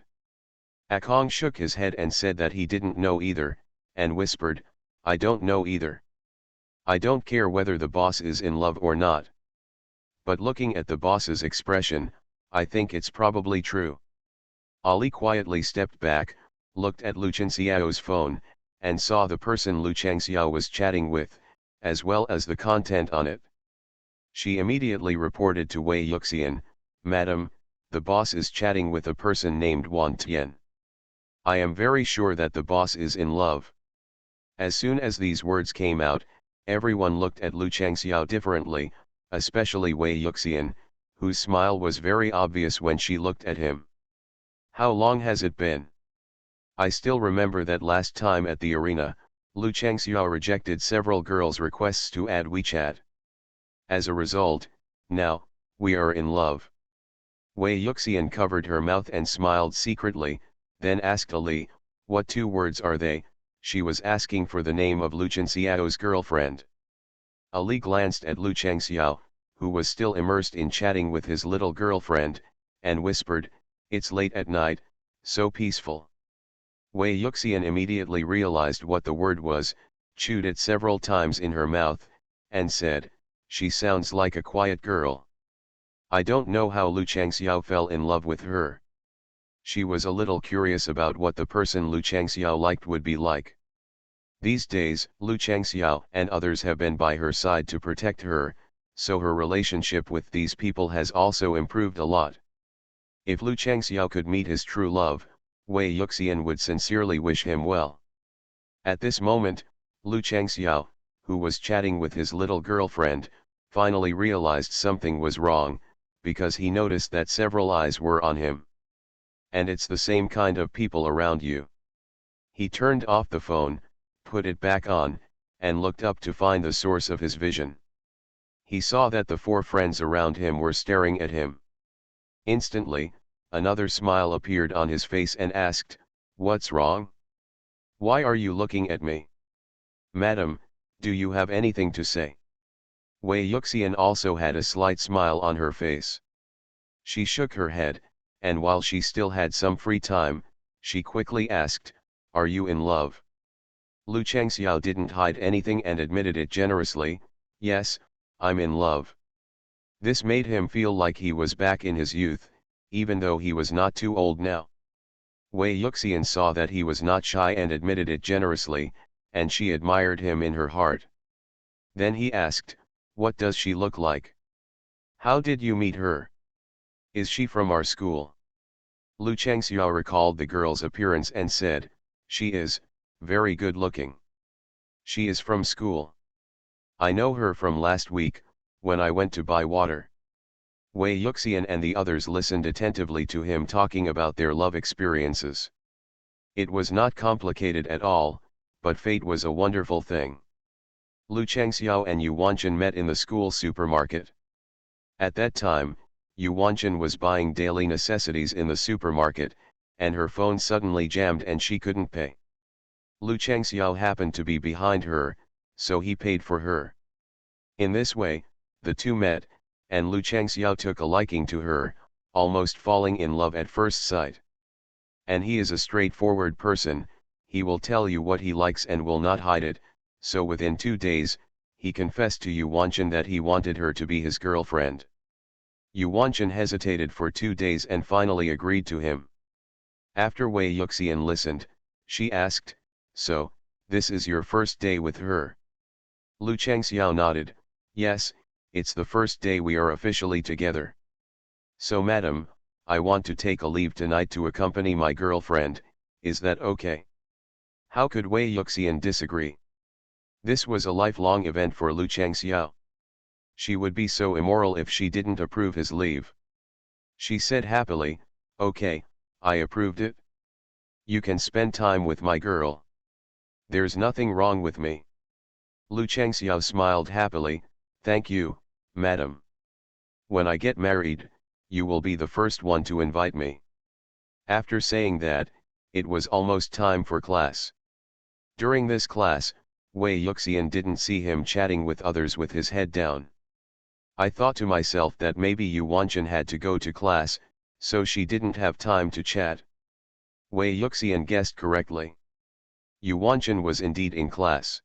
Kong shook his head and said that he didn't know either, and whispered, "I don't know either. I don't care whether the boss is in love or not. But looking at the boss's expression, I think it's probably true." Ali quietly stepped back, looked at Lu Chenxiao's phone, and saw the person Lu Chenxiao was chatting with, as well as the content on it. She immediately reported to Wei Yuxian, "Madam, the boss is chatting with a person named Wan Tian. I am very sure that the boss is in love." As soon as these words came out, everyone looked at Lu Chenxiao differently, especially Wei Yuxian, whose smile was very obvious when she looked at him. "How long has it been? I still remember that last time at the arena, Lu Chenxiao rejected several girls' requests to add WeChat. As a result, now, we are in love." Wei Yuxian covered her mouth and smiled secretly, then asked Ali, "What two words are they?" She was asking for the name of Lu Chenxiao's girlfriend. Ali glanced at Lu Chenxiao, who was still immersed in chatting with his little girlfriend, and whispered, "It's late at night, so peaceful." Wei Yuxian immediately realized what the word was, chewed it several times in her mouth, and said, "She sounds like a quiet girl. I don't know how Lu Chenxiao fell in love with her." She was a little curious about what the person Lu Chenxiao liked would be like. These days, Lu Chenxiao and others have been by her side to protect her, so her relationship with these people has also improved a lot. If Lu Chenxiao could meet his true love, Wei Yuxian would sincerely wish him well. At this moment, Lu Chenxiao, who was chatting with his little girlfriend, finally realized something was wrong, because he noticed that several eyes were on him. "And it's the same kind of people around you." He turned off the phone, put it back on, and looked up to find the source of his vision. He saw that the four friends around him were staring at him. Instantly, another smile appeared on his face and asked, "What's wrong? Why are you looking at me? Madam, do you have anything to say?" Wei Yuxian also had a slight smile on her face. She shook her head, and while she still had some free time, she quickly asked, "Are you in love?" Lu Chenxiao didn't hide anything and admitted it generously, "Yes, I'm in love." This made him feel like he was back in his youth, even though he was not too old now. Wei Yuxian saw that he was not shy and admitted it generously, and she admired him in her heart. Then he asked, "What does she look like? How did you meet her? Is she from our school?" Lu Chenxiao recalled the girl's appearance and said, "She is, very good looking. She is from school. I know her from last week, when I went to buy water." Wei Yuxian and the others listened attentively to him talking about their love experiences. It was not complicated at all, but fate was a wonderful thing. Lu Chenxiao and Yu Wanchen met in the school supermarket. At that time, Yu Wanchen was buying daily necessities in the supermarket, and her phone suddenly jammed and she couldn't pay. Lu Changxiao happened to be behind her, so he paid for her. In this way, the two met, and Lu Changxiao took a liking to her, almost falling in love at first sight. And he is a straightforward person, he will tell you what he likes and will not hide it, so within 2 days, he confessed to Yu Wanchen that he wanted her to be his girlfriend. Yu Wanchen hesitated for 2 days and finally agreed to him. After Wei Yuxian listened, she asked, "So, this is your first day with her?" Lu Changxiao nodded, "Yes, it's the first day we are officially together." "So madam, I want to take a leave tonight to accompany my girlfriend, is that okay?" How could Wei Yuxian disagree? This was a lifelong event for Lu Changxiao. She would be so immoral if she didn't approve his leave. She said happily, "Okay, I approved it. You can spend time with my girl. There's nothing wrong with me." Lu Changxiao smiled happily, "Thank you, madam. When I get married, you will be the first one to invite me." After saying that, it was almost time for class. During this class, Wei Yuxian didn't see him chatting with others with his head down. I thought to myself that maybe Yu Wanchen had to go to class, so she didn't have time to chat. Wei Yuxian guessed correctly. Yu Wanchen was indeed in class.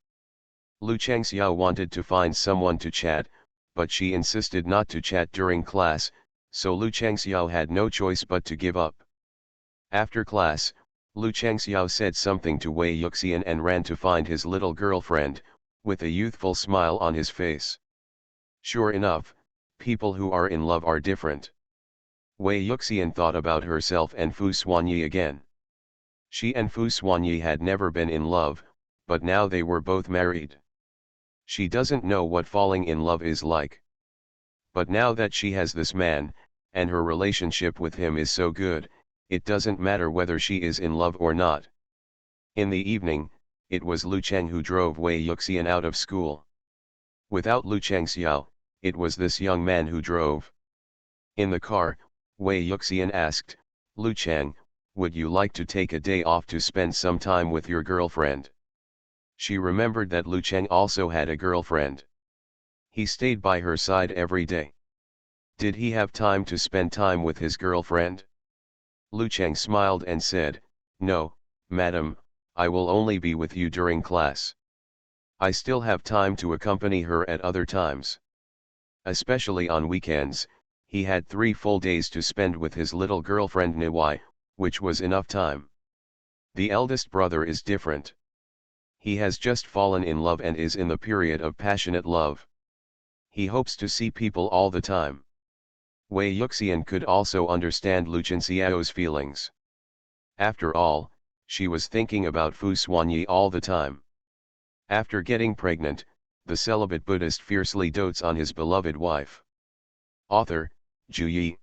Lu Changxiao wanted to find someone to chat, but she insisted not to chat during class, so Lu Changxiao had no choice but to give up. After class, Lu Changxiao said something to Wei Yuxian and ran to find his little girlfriend, with a youthful smile on his face. Sure enough, people who are in love are different. Wei Yuxian thought about herself and Fu Xuanyi again. She and Fu Xuanyi had never been in love, but now they were both married. She doesn't know what falling in love is like. But now that she has this man, and her relationship with him is so good, it doesn't matter whether she is in love or not. In the evening, it was Lu Cheng who drove Wei Yuxian out of school. Without Lu Changxiao, it was this young man who drove. In the car, Wei Yuxian asked, "Lu Cheng, would you like to take a day off to spend some time with your girlfriend?" She remembered that Lu Cheng also had a girlfriend. He stayed by her side every day. Did he have time to spend time with his girlfriend? Lu Cheng smiled and said, "No, madam, I will only be with you during class. I still have time to accompany her at other times." Especially on weekends, he had 3 full days to spend with his little girlfriend Niwai, which was enough time. The eldest brother is different. He has just fallen in love and is in the period of passionate love. He hopes to see people all the time. Wei Yuxian could also understand Lu Changxiao's feelings. After all, she was thinking about Fu Xuanyi all the time. After getting pregnant, the celibate Buddhist fiercely dotes on his beloved wife. Author, Zhu Yi.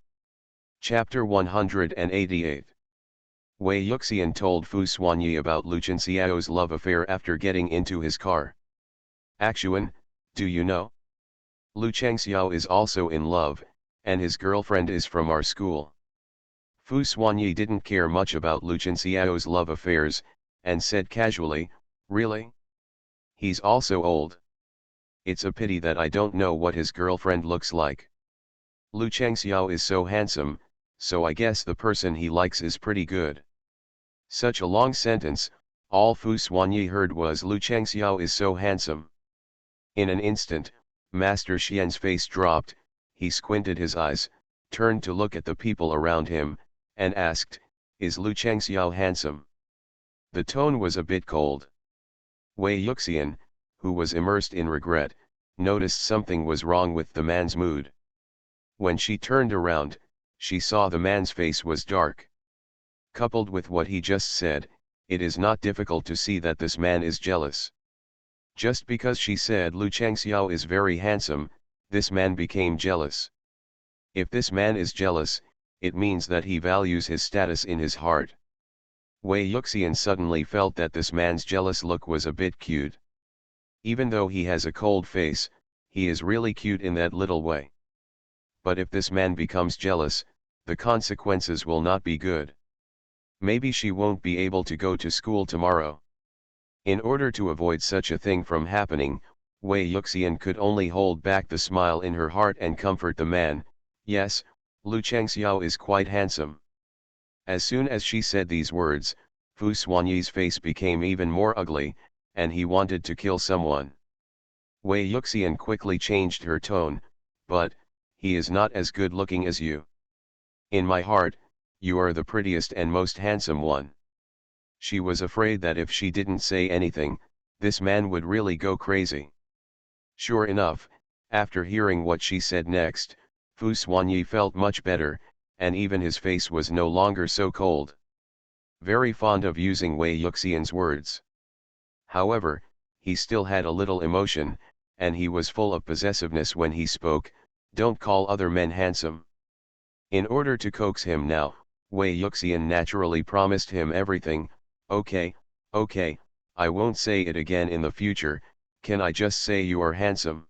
Chapter 188. Wei Yuxian told Fu Xuanyi about Lu Changxiao's love affair after getting into his car. "Axuan, do you know? Lu Changxiao is also in love, and his girlfriend is from our school." Fu Xuanyi didn't care much about Lu Changxiao's love affairs, and said casually, "Really? He's also old. It's a pity that I don't know what his girlfriend looks like. Lu Changxiao is so handsome, so I guess the person he likes is pretty good." Such a long sentence, all Fu Xuanyi heard was Lu Changxiao is so handsome. In an instant, Master Xian's face dropped, he squinted his eyes, turned to look at the people around him, and asked, "Is Lu Changxiao handsome?" The tone was a bit cold. Wei Yuxian, who was immersed in regret, noticed something was wrong with the man's mood. When she turned around, she saw the man's face was dark. Coupled with what he just said, it is not difficult to see that this man is jealous. Just because she said Lu Changxiao is very handsome, this man became jealous. If this man is jealous, it means that he values his status in his heart. Wei Yuxian suddenly felt that this man's jealous look was a bit cute. Even though he has a cold face, he is really cute in that little way. but if this man becomes jealous, the consequences will not be good. Maybe she won't be able to go to school tomorrow. In order to avoid such a thing from happening, Wei Yuxian could only hold back the smile in her heart and comfort the man. Yes, Lu Changxiao is quite handsome. As soon as she said these words, Fu Xuanyi's face became even more ugly, and he wanted to kill someone. Wei Yuxian quickly changed her tone, but, he is not as good looking as you. In my heart, you are the prettiest and most handsome one. She was afraid that if she didn't say anything, this man would really go crazy. Sure enough, after hearing what she said next, Fu Xuanyi felt much better, and even his face was no longer so cold. Very fond of using Wei Yuxian's words. However, he still had a little emotion, and he was full of possessiveness when he spoke. Don't call other men handsome. In order to coax him now, Wei Yuxian naturally promised him everything. Okay, I won't say it again in the future, can I just say you are handsome?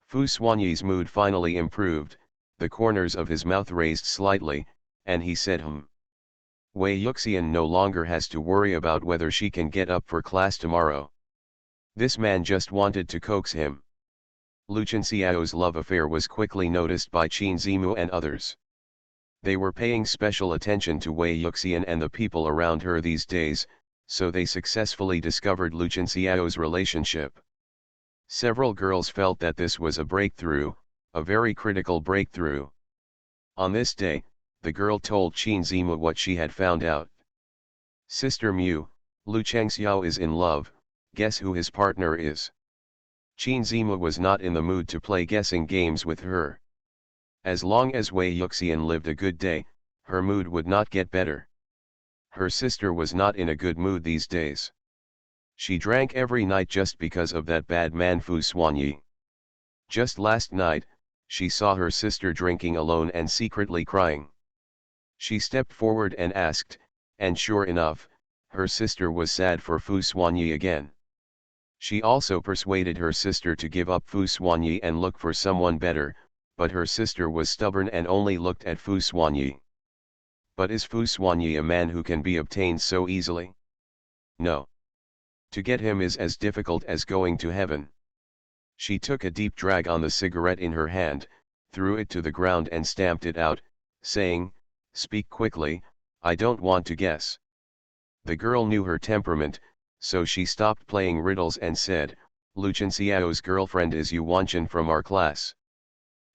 Fu Xuanyi's mood finally improved, the corners of his mouth raised slightly, and he said Wei Yuxian no longer has to worry about whether she can get up for class tomorrow. This man just wanted to coax him. Lu Chenxiao's love affair was quickly noticed by Qin Zimu and others. They were paying special attention to Wei Yuxian and the people around her these days, so they successfully discovered Lu Chenxiao's relationship. Several girls felt that this was a breakthrough, a very critical breakthrough. On this day, the girl told Qin Zimu what she had found out. Sister Mu, Lu Chengxiao is in love, guess who his partner is? Qin Zimu was not in the mood to play guessing games with her. As long as Wei Yuxian lived a good day, her mood would not get better. Her sister was not in a good mood these days. She drank every night just because of that bad man Fu Xuanyi. Just last night, she saw her sister drinking alone and secretly crying. She stepped forward and asked, and sure enough, her sister was sad for Fu Xuanyi again. She also persuaded her sister to give up Fu Xuanyi and look for someone better, but her sister was stubborn and only looked at Fu Xuanyi. But is Fu Xuanyi a man who can be obtained so easily? No. To get him is as difficult as going to heaven. She took a deep drag on the cigarette in her hand, threw it to the ground and stamped it out, saying, "Speak quickly, I don't want to guess." The girl knew her temperament, so she stopped playing riddles and said, "Lu Chenxiao's girlfriend is Yu Wanchen from our class.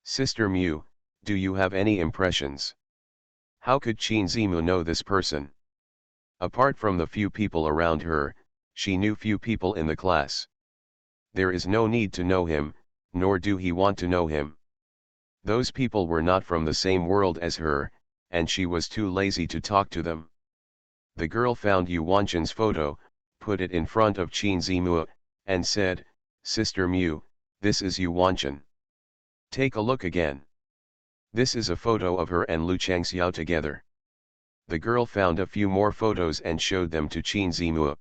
Sister Mu, do you have any impressions? How could Qin Zimu know this person? Apart from the few people around her, she knew few people in the class. There is no need to know him, nor do he want to know him. Those people were not from the same world as her, and she was too lazy to talk to them." The girl found Yu Wanchen's photo, put it in front of Qin Zimu, and said, "Sister Mu, this is Yu Wanchen. Take a look again. This is a photo of her and Lu Changxiao together." The girl found a few more photos and showed them to Qin Zimu.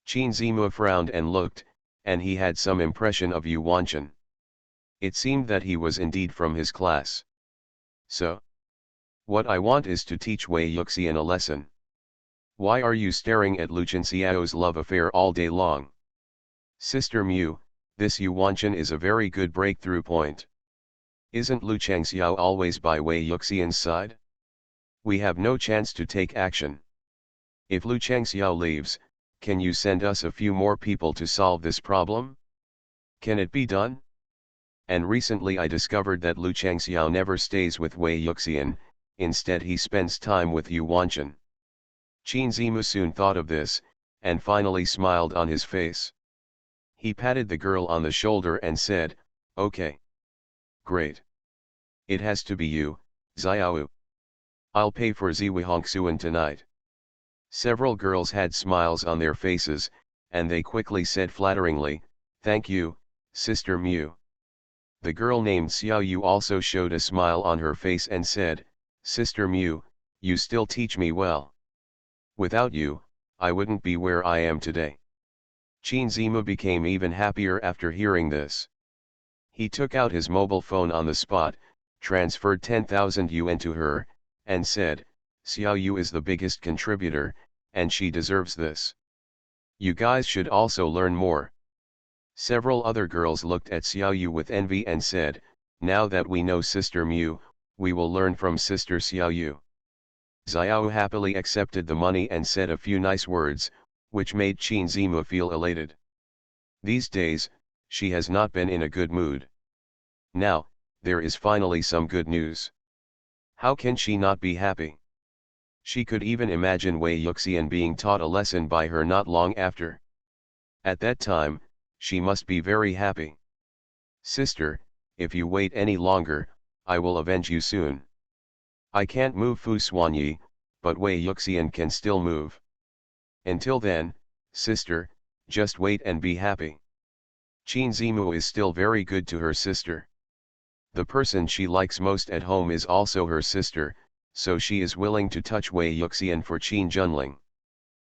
Qin Zimu frowned and looked, and he had some impression of Yu Wanchen. It seemed that he was indeed from his class. So, what I want is to teach Wei Yuxian a lesson. Why are you staring at Lu Chenxiao's love affair all day long? Sister Mu, this Yu Wanchen is a very good breakthrough point. Isn't Lu Changxiao always by Wei Yuxian's side? We have no chance to take action. If Lu Changxiao leaves, can you send us a few more people to solve this problem? Can it be done? And recently I discovered that Lu Changxiao never stays with Wei Yuxian, instead he spends time with Yu Wanchen. Qin Zimu soon thought of this, and finally smiled on his face. He patted the girl on the shoulder and said, "Okay. Great. It has to be you, Xiao. I'll pay for Ziwi Hongxuan tonight." Several girls had smiles on their faces, and they quickly said flatteringly, "Thank you, Sister Mu." The girl named Xiao Yu also showed a smile on her face and said, "Sister Mu, you still teach me well. Without you, I wouldn't be where I am today." Qin Zimu became even happier after hearing this. He took out his mobile phone on the spot, transferred 10,000 yuan to her, and said, Xiao Yu is the biggest contributor, and she deserves this. You guys should also learn more. Several other girls looked at Xiao Yu with envy and said, now that we know Sister Mu, we will learn from Sister Xiao Yu. Xiao happily accepted the money and said a few nice words, which made Qin Zimu feel elated. These days, she has not been in a good mood. Now, there is finally some good news. How can she not be happy? She could even imagine Wei Yuxian being taught a lesson by her not long after. At that time, she must be very happy. Sister, if you wait any longer, I will avenge you soon. I can't move Fu Xuanyi, but Wei Yuxian can still move. Until then, sister, just wait and be happy. Qin Zimu is still very good to her sister. The person she likes most at home is also her sister, so she is willing to touch Wei Yuxian for Qin Junling.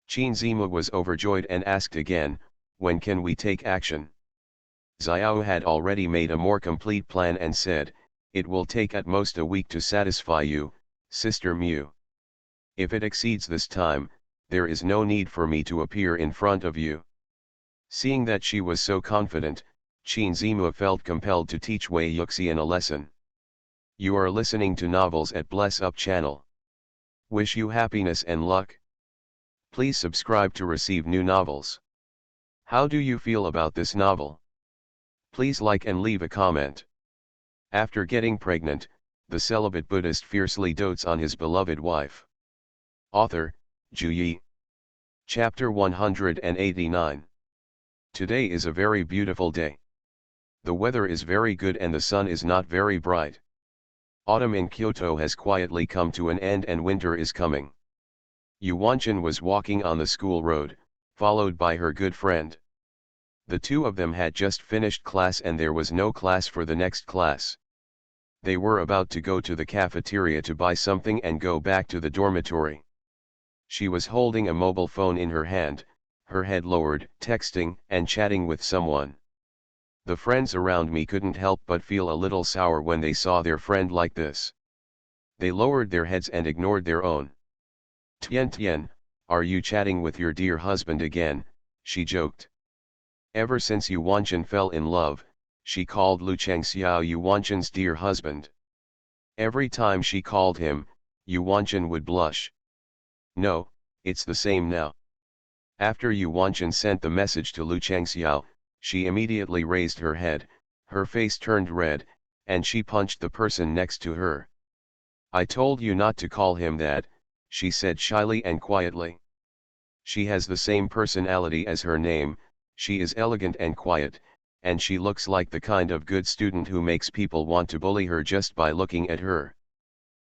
Qin Zimu was overjoyed and asked again, when can we take action? Xiao had already made a more complete plan and said, it will take at most a week to satisfy you, Sister Mu. If it exceeds this time, there is no need for me to appear in front of you. Seeing that she was so confident, Qin Zimu felt compelled to teach Wei Yuxian a lesson. You are listening to novels at Bless Up channel. Wish you happiness and luck. Please subscribe to receive new novels. How do you feel about this novel? Please like and leave a comment. After getting pregnant, the celibate Buddhist fiercely dotes on his beloved wife. Author, Zhu Yi. Chapter 189. Today is a very beautiful day. The weather is very good and the sun is not very bright. Autumn in Kyoto has quietly come to an end and winter is coming. Yu Wanchen was walking on the school road, followed by her good friend. The two of them had just finished class and there was no class for the next class. They were about to go to the cafeteria to buy something and go back to the dormitory. She was holding a mobile phone in her hand, her head lowered, texting and chatting with someone. The friends around me couldn't help but feel a little sour when they saw their friend like this. They lowered their heads and ignored their own. Tian, are you chatting with your dear husband again? She joked. Ever since Yu Wanchen fell in love, she called Lu Chengxiao Yu Wanchen's dear husband. Every time she called him, Yu Wanchen would blush. No, it's the same now. After Yu Wanchen sent the message to Lu Chengxiao, she immediately raised her head, her face turned red, and she punched the person next to her. I told you not to call him that, she said shyly and quietly. She has the same personality as her name, she is elegant and quiet, and she looks like the kind of good student who makes people want to bully her just by looking at her.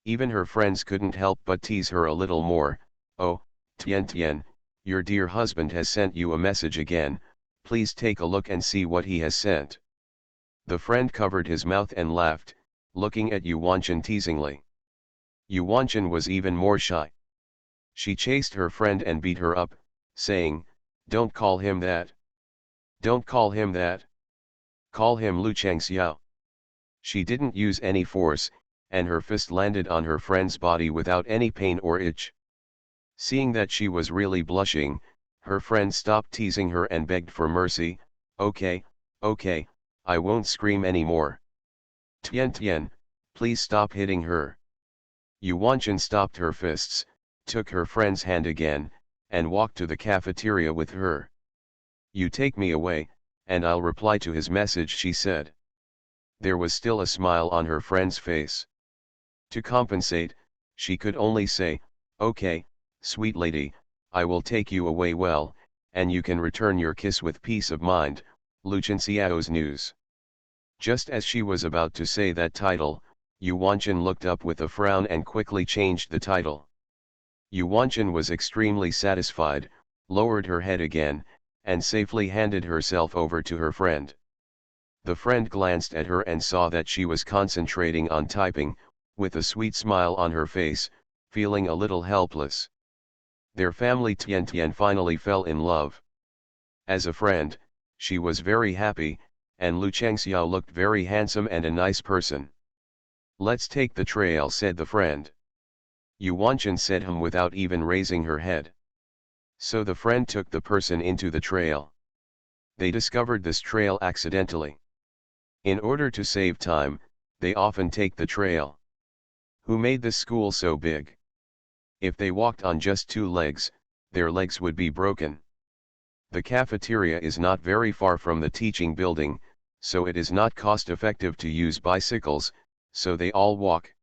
Even her friends couldn't help but tease her a little more. Oh, Tian, your dear husband has sent you a message again, please take a look and see what he has sent. The friend covered his mouth and laughed, looking at Yu Wanchen teasingly. Yu Wanchen was even more shy. She chased her friend and beat her up, saying, don't call him that. Don't call him that. Call him Lu Chengxiao. She didn't use any force, and her fist landed on her friend's body without any pain or itch. Seeing that she was really blushing, her friend stopped teasing her and begged for mercy. Okay, I won't scream anymore. Tian, please stop hitting her. Yu Wanchen stopped her fists, took her friend's hand again, and walked to the cafeteria with her. You take me away, and I'll reply to his message, she said. There was still a smile on her friend's face. To compensate, she could only say, okay, sweet lady, I will take you away well, and you can return your kiss with peace of mind, Lu Chenxiao's news. Just as she was about to say that title, Yu Wanchen looked up with a frown and quickly changed the title. Yu Wanchen was extremely satisfied, lowered her head again, and safely handed herself over to her friend. The friend glanced at her and saw that she was concentrating on typing, with a sweet smile on her face, feeling a little helpless. Their family Tian finally fell in love. As a friend, she was very happy, and Lu Chengxiao looked very handsome and a nice person. "Let's take the trail," said the friend. Yu Wanchen said without even raising her head. So the friend took the person into the trail. They discovered this trail accidentally. In order to save time, they often take the trail. Who made this school so big? If they walked on just 2 legs, their legs would be broken. The cafeteria is not very far from the teaching building, so it is not cost-effective to use bicycles, so they all walk.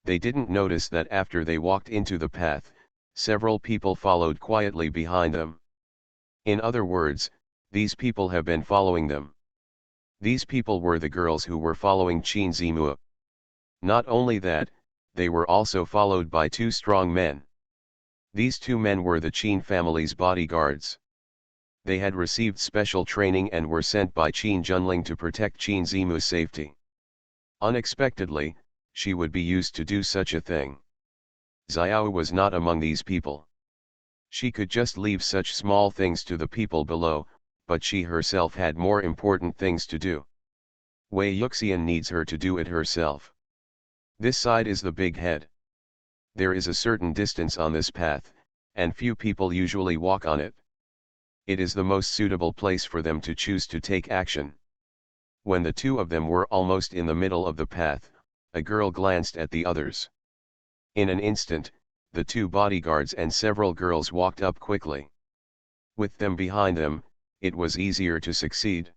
They didn't notice that after they walked into the path, several people followed quietly behind them. In other words, these people have been following them. These people were the girls who were following Qin Zimu. Not only that, they were also followed by 2 strong men. These 2 men were the Qin family's bodyguards. They had received special training and were sent by Qin Junling to protect Qin Zimu's safety. Unexpectedly, she would be used to do such a thing. Xiao was not among these people. She could just leave such small things to the people below, but she herself had more important things to do. Wei Yuxian needs her to do it herself. This side is the big head. There is a certain distance on this path, and few people usually walk on it. It is the most suitable place for them to choose to take action. When the 2 of them were almost in the middle of the path, a girl glanced at the others. In an instant, the 2 bodyguards and several girls walked up quickly. With them behind them, it was easier to succeed.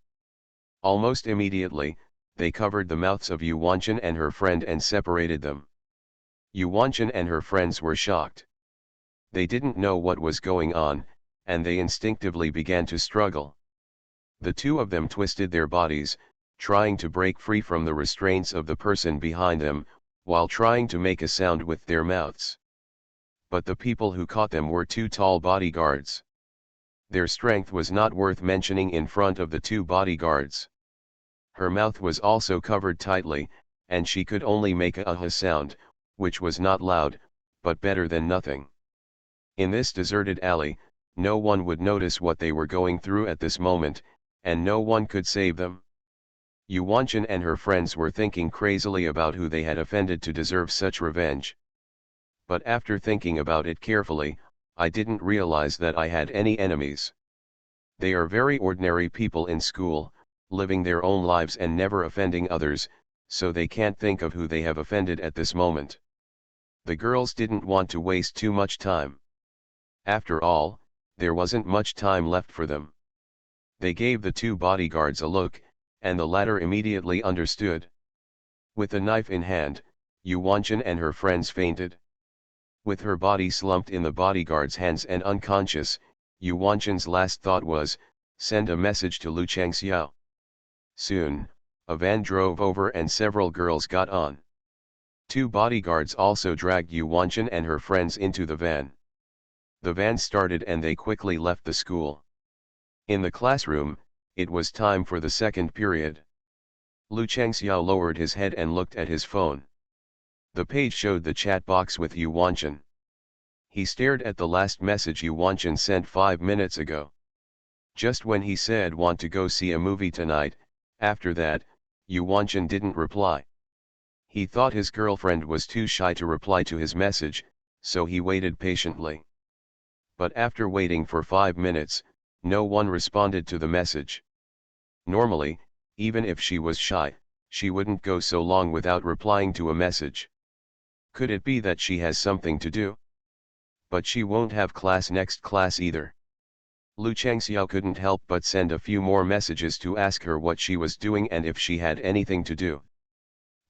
Almost immediately, they covered the mouths of Yu Wanchen and her friend and separated them. Yu Wanchen and her friends were shocked. They didn't know what was going on, and they instinctively began to struggle. The 2 of them twisted their bodies, trying to break free from the restraints of the person behind them, while trying to make a sound with their mouths. But the people who caught them were 2 tall bodyguards. Their strength was not worth mentioning in front of the 2 bodyguards. Her mouth was also covered tightly, and she could only make a ah sound, which was not loud, but better than nothing. In this deserted alley, no one would notice what they were going through at this moment, and no one could save them. Yu Wanchen and her friends were thinking crazily about who they had offended to deserve such revenge. But after thinking about it carefully, I didn't realize that I had any enemies. They are very ordinary people in school, living their own lives and never offending others, so they can't think of who they have offended at this moment. The girls didn't want to waste too much time. After all, there wasn't much time left for them. They gave the 2 bodyguards a look, and the latter immediately understood. With a knife in hand, Yu Wanchen and her friends fainted. With her body slumped in the bodyguard's hands and unconscious, Yu Wanchen's last thought was, send a message to Lu Changxiao. Soon, a van drove over and several girls got on. 2 bodyguards also dragged Yu Wanchen and her friends into the van. The van started and they quickly left the school. In the classroom, it was time for the second period. Lu Changxiao lowered his head and looked at his phone. The page showed the chat box with Yu Wanchen. He stared at the last message Yu Wanchen sent 5 minutes ago. Just when he said want to go see a movie tonight, after that, Yu Wanchen didn't reply. He thought his girlfriend was too shy to reply to his message, so he waited patiently. But after waiting for 5 minutes, no one responded to the message. Normally, even if she was shy, she wouldn't go so long without replying to a message. Could it be that she has something to do? But she won't have class next class either. Lu Changxiao couldn't help but send a few more messages to ask her what she was doing and if she had anything to do.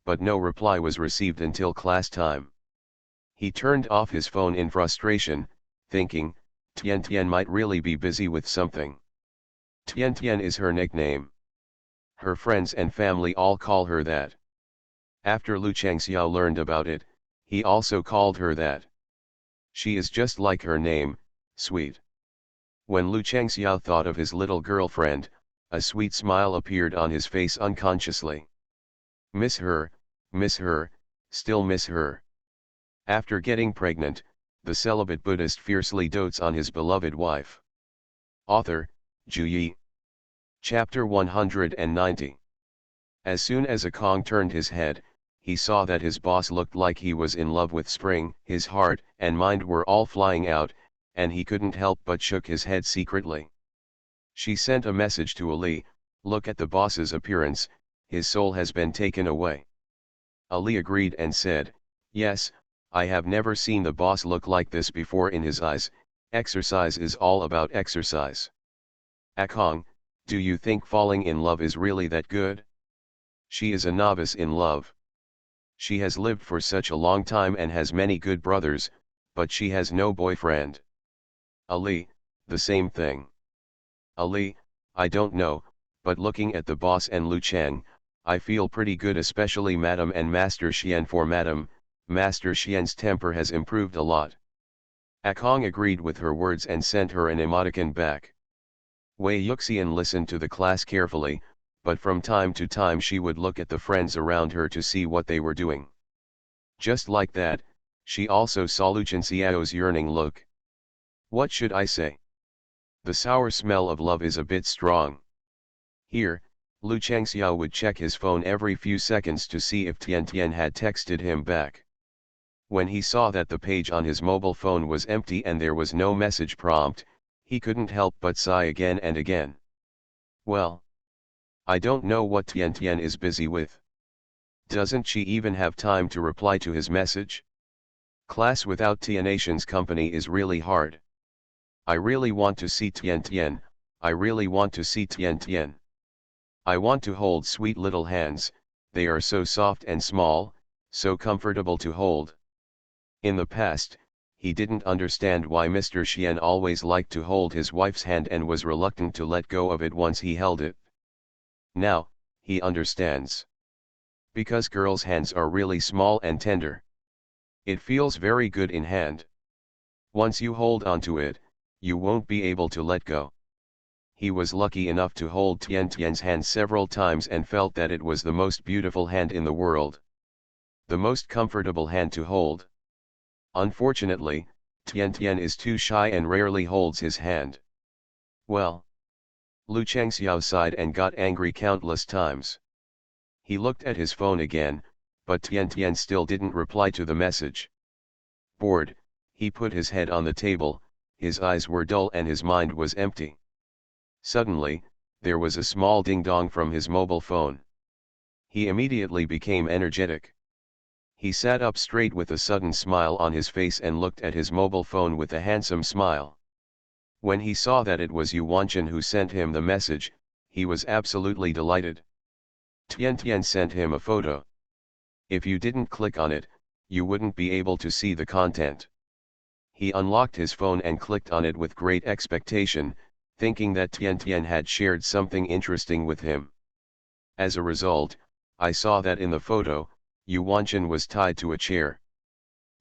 But no reply was received until class time. He turned off his phone in frustration, thinking, Tian Tian might really be busy with something. Tian Tian is her nickname. Her friends and family all call her that. After Lu Changxiao learned about it, he also called her that. She is just like her name, sweet. When Lu Changxiao thought of his little girlfriend, a sweet smile appeared on his face unconsciously. Miss her, still miss her. After getting pregnant, the celibate Buddhist fiercely dotes on his beloved wife. Author, Zhu Yi. Chapter 190. As soon as Akong turned his head, he saw that his boss looked like he was in love with spring. His heart and mind were all flying out, and he couldn't help but shook his head secretly. She sent a message to Ali, "Look at the boss's appearance, his soul has been taken away." Ali agreed and said, "Yes, I have never seen the boss look like this before. In his eyes, exercise is all about exercise." "Akong, do you think falling in love is really that good?" "She is a novice in love. She has lived for such a long time and has many good brothers, but she has no boyfriend." Ali, "The same thing." Ali, "I don't know, but looking at the boss and Lu Chang, I feel pretty good, especially Madam and Master Xian. For Madam, Master Xian's temper has improved a lot." Akong agreed with her words and sent her an emoticon back. Wei Yuxian listened to the class carefully, but from time to time she would look at the friends around her to see what they were doing. Just like that, she also saw Lu Chenxiao's yearning look. "What should I say? The sour smell of love is a bit strong." Here, Lu Chengxiao would check his phone every few seconds to see if Tian Tian had texted him back. When he saw that the page on his mobile phone was empty and there was no message prompt, he couldn't help but sigh again and again. "Well, I don't know what Tian Tian is busy with. Doesn't she even have time to reply to his message? Class without Tianation's company is really hard. I really want to see Tian Tian, I really want to see Tian Tian. I want to hold sweet little hands, they are so soft and small, so comfortable to hold." In the past, he didn't understand why Mr. Xian always liked to hold his wife's hand and was reluctant to let go of it once he held it. Now, he understands. Because girls' hands are really small and tender. It feels very good in hand. Once you hold onto it, you won't be able to let go. He was lucky enough to hold Tian Tian's hand several times and felt that it was the most beautiful hand in the world. The most comfortable hand to hold. Unfortunately, Tian Tian is too shy and rarely holds his hand. Well. Lu Chengxiao sighed and got angry countless times. He looked at his phone again, but Tian Tian still didn't reply to the message. Bored, he put his head on the table, his eyes were dull and his mind was empty. Suddenly, there was a small ding-dong from his mobile phone. He immediately became energetic. He sat up straight with a sudden smile on his face and looked at his mobile phone with a handsome smile. When he saw that it was Yu Wanchen who sent him the message, he was absolutely delighted. Tian Tian sent him a photo. If you didn't click on it, you wouldn't be able to see the content. He unlocked his phone and clicked on it with great expectation, thinking that Tian Tian had shared something interesting with him. As a result, I saw that in the photo, Yu Wanchen was tied to a chair.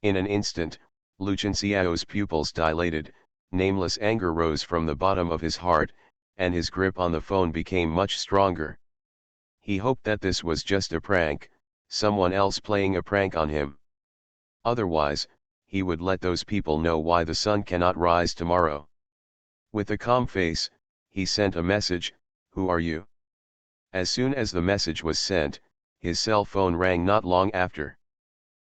In an instant, Lu Chenxiao's pupils dilated, nameless anger rose from the bottom of his heart, and his grip on the phone became much stronger. He hoped that this was just a prank, someone else playing a prank on him. Otherwise, he would let those people know why the sun cannot rise tomorrow. With a calm face, he sent a message, "Who are you?" As soon as the message was sent, his cell phone rang not long after.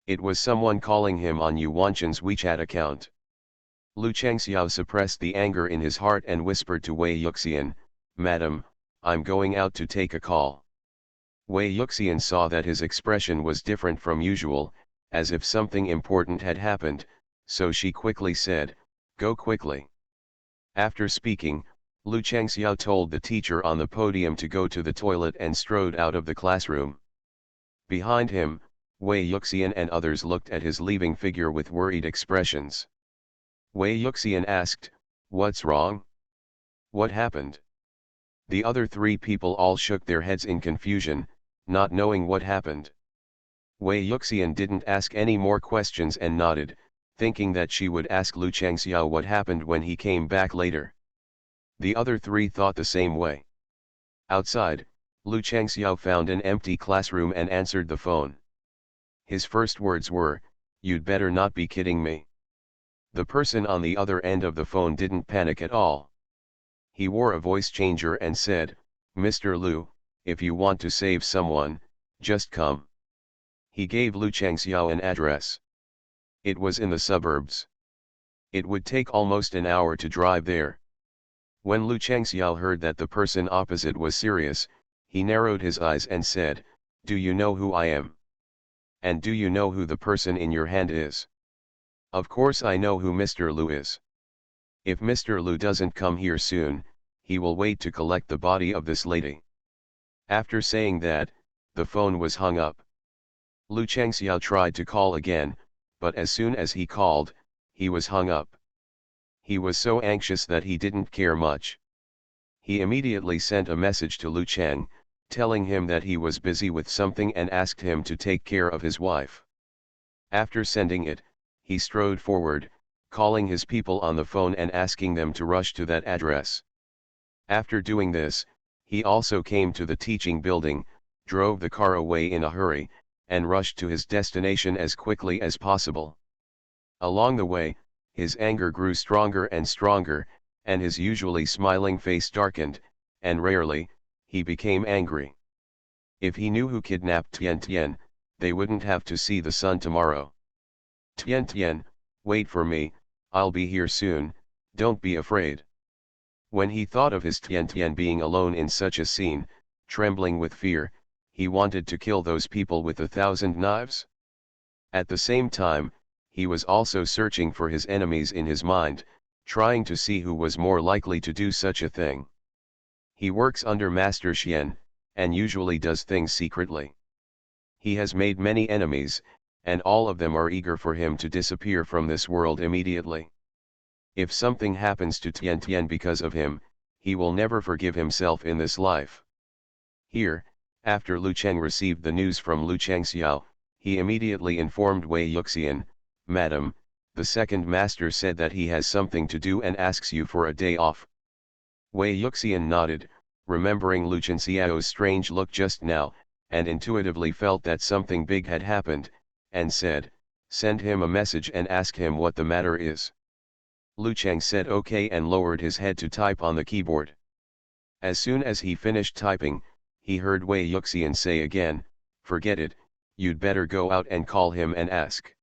It was someone calling him on Yu Wanchen's WeChat account. Lu Chengxiao suppressed the anger in his heart and whispered to Wei Yuxian, "Madam, I'm going out to take a call." Wei Yuxian saw that his expression was different from usual, as if something important had happened, so she quickly said, "Go quickly." After speaking, Lu Chengxiao told the teacher on the podium to go to the toilet and strode out of the classroom. Behind him, Wei Yuxian and others looked at his leaving figure with worried expressions. Wei Yuxian asked, "What's wrong? What happened?" The other three people all shook their heads in confusion, not knowing what happened. Wei Yuxian didn't ask any more questions and nodded, thinking that she would ask Lu Chengxiao what happened when he came back later. The other three thought the same way. Outside, Lu Chengxiao found an empty classroom and answered the phone. His first words were, "You'd better not be kidding me." The person on the other end of the phone didn't panic at all. He wore a voice changer and said, "Mr. Lu, if you want to save someone, just come." He gave Lu Changxiao an address. It was in the suburbs. It would take almost an hour to drive there. When Lu Changxiao heard that the person opposite was serious, he narrowed his eyes and said, "Do you know who I am? And do you know who the person in your hand is?" "Of course I know who Mr. Lu is. If Mr. Lu doesn't come here soon, he will wait to collect the body of this lady." After saying that, the phone was hung up. Lu Changxiao tried to call again, but as soon as he called, he was hung up. He was so anxious that he didn't care much. He immediately sent a message to Lu Chang, telling him that he was busy with something and asked him to take care of his wife. After sending it, he strode forward, calling his people on the phone and asking them to rush to that address. After doing this, he also came to the teaching building, drove the car away in a hurry, and rushed to his destination as quickly as possible. Along the way, his anger grew stronger and stronger, and his usually smiling face darkened, and rarely, he became angry. If he knew who kidnapped Tian Tian, they wouldn't have to see the sun tomorrow. "Tian Tian, wait for me, I'll be here soon, don't be afraid." When he thought of his Tian Tian being alone in such a scene, trembling with fear, he wanted to kill those people with 1,000 knives. At the same time, he was also searching for his enemies in his mind, trying to see who was more likely to do such a thing. He works under Master Xian, and usually does things secretly. He has made many enemies, and all of them are eager for him to disappear from this world immediately. If something happens to Tian Tian because of him, he will never forgive himself in this life. Here, after Lu Cheng received the news from Lu Changxiao, he immediately informed Wei Yuxian, "Madam, the second master said that he has something to do and asks you for a day off." Wei Yuxian nodded, remembering Lu Changxiao's strange look just now, and intuitively felt that something big had happened, and said, "Send him a message and ask him what the matter is." Lu Cheng said okay and lowered his head to type on the keyboard. As soon as he finished typing, he heard Wei Yuxian say again, "Forget it, you'd better go out and call him and ask.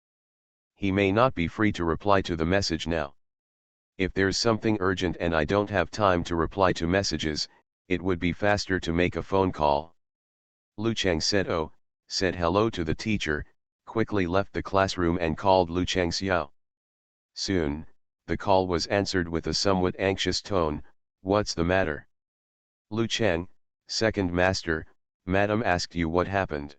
He may not be free to reply to the message now. If there's something urgent and I don't have time to reply to messages, it would be faster to make a phone call." Lu Cheng said "Oh," said hello to the teacher, quickly left the classroom and called Lu Changxiao. Soon, the call was answered with a somewhat anxious tone, "What's the matter?" "Lu Cheng, second master, madam asked you what happened."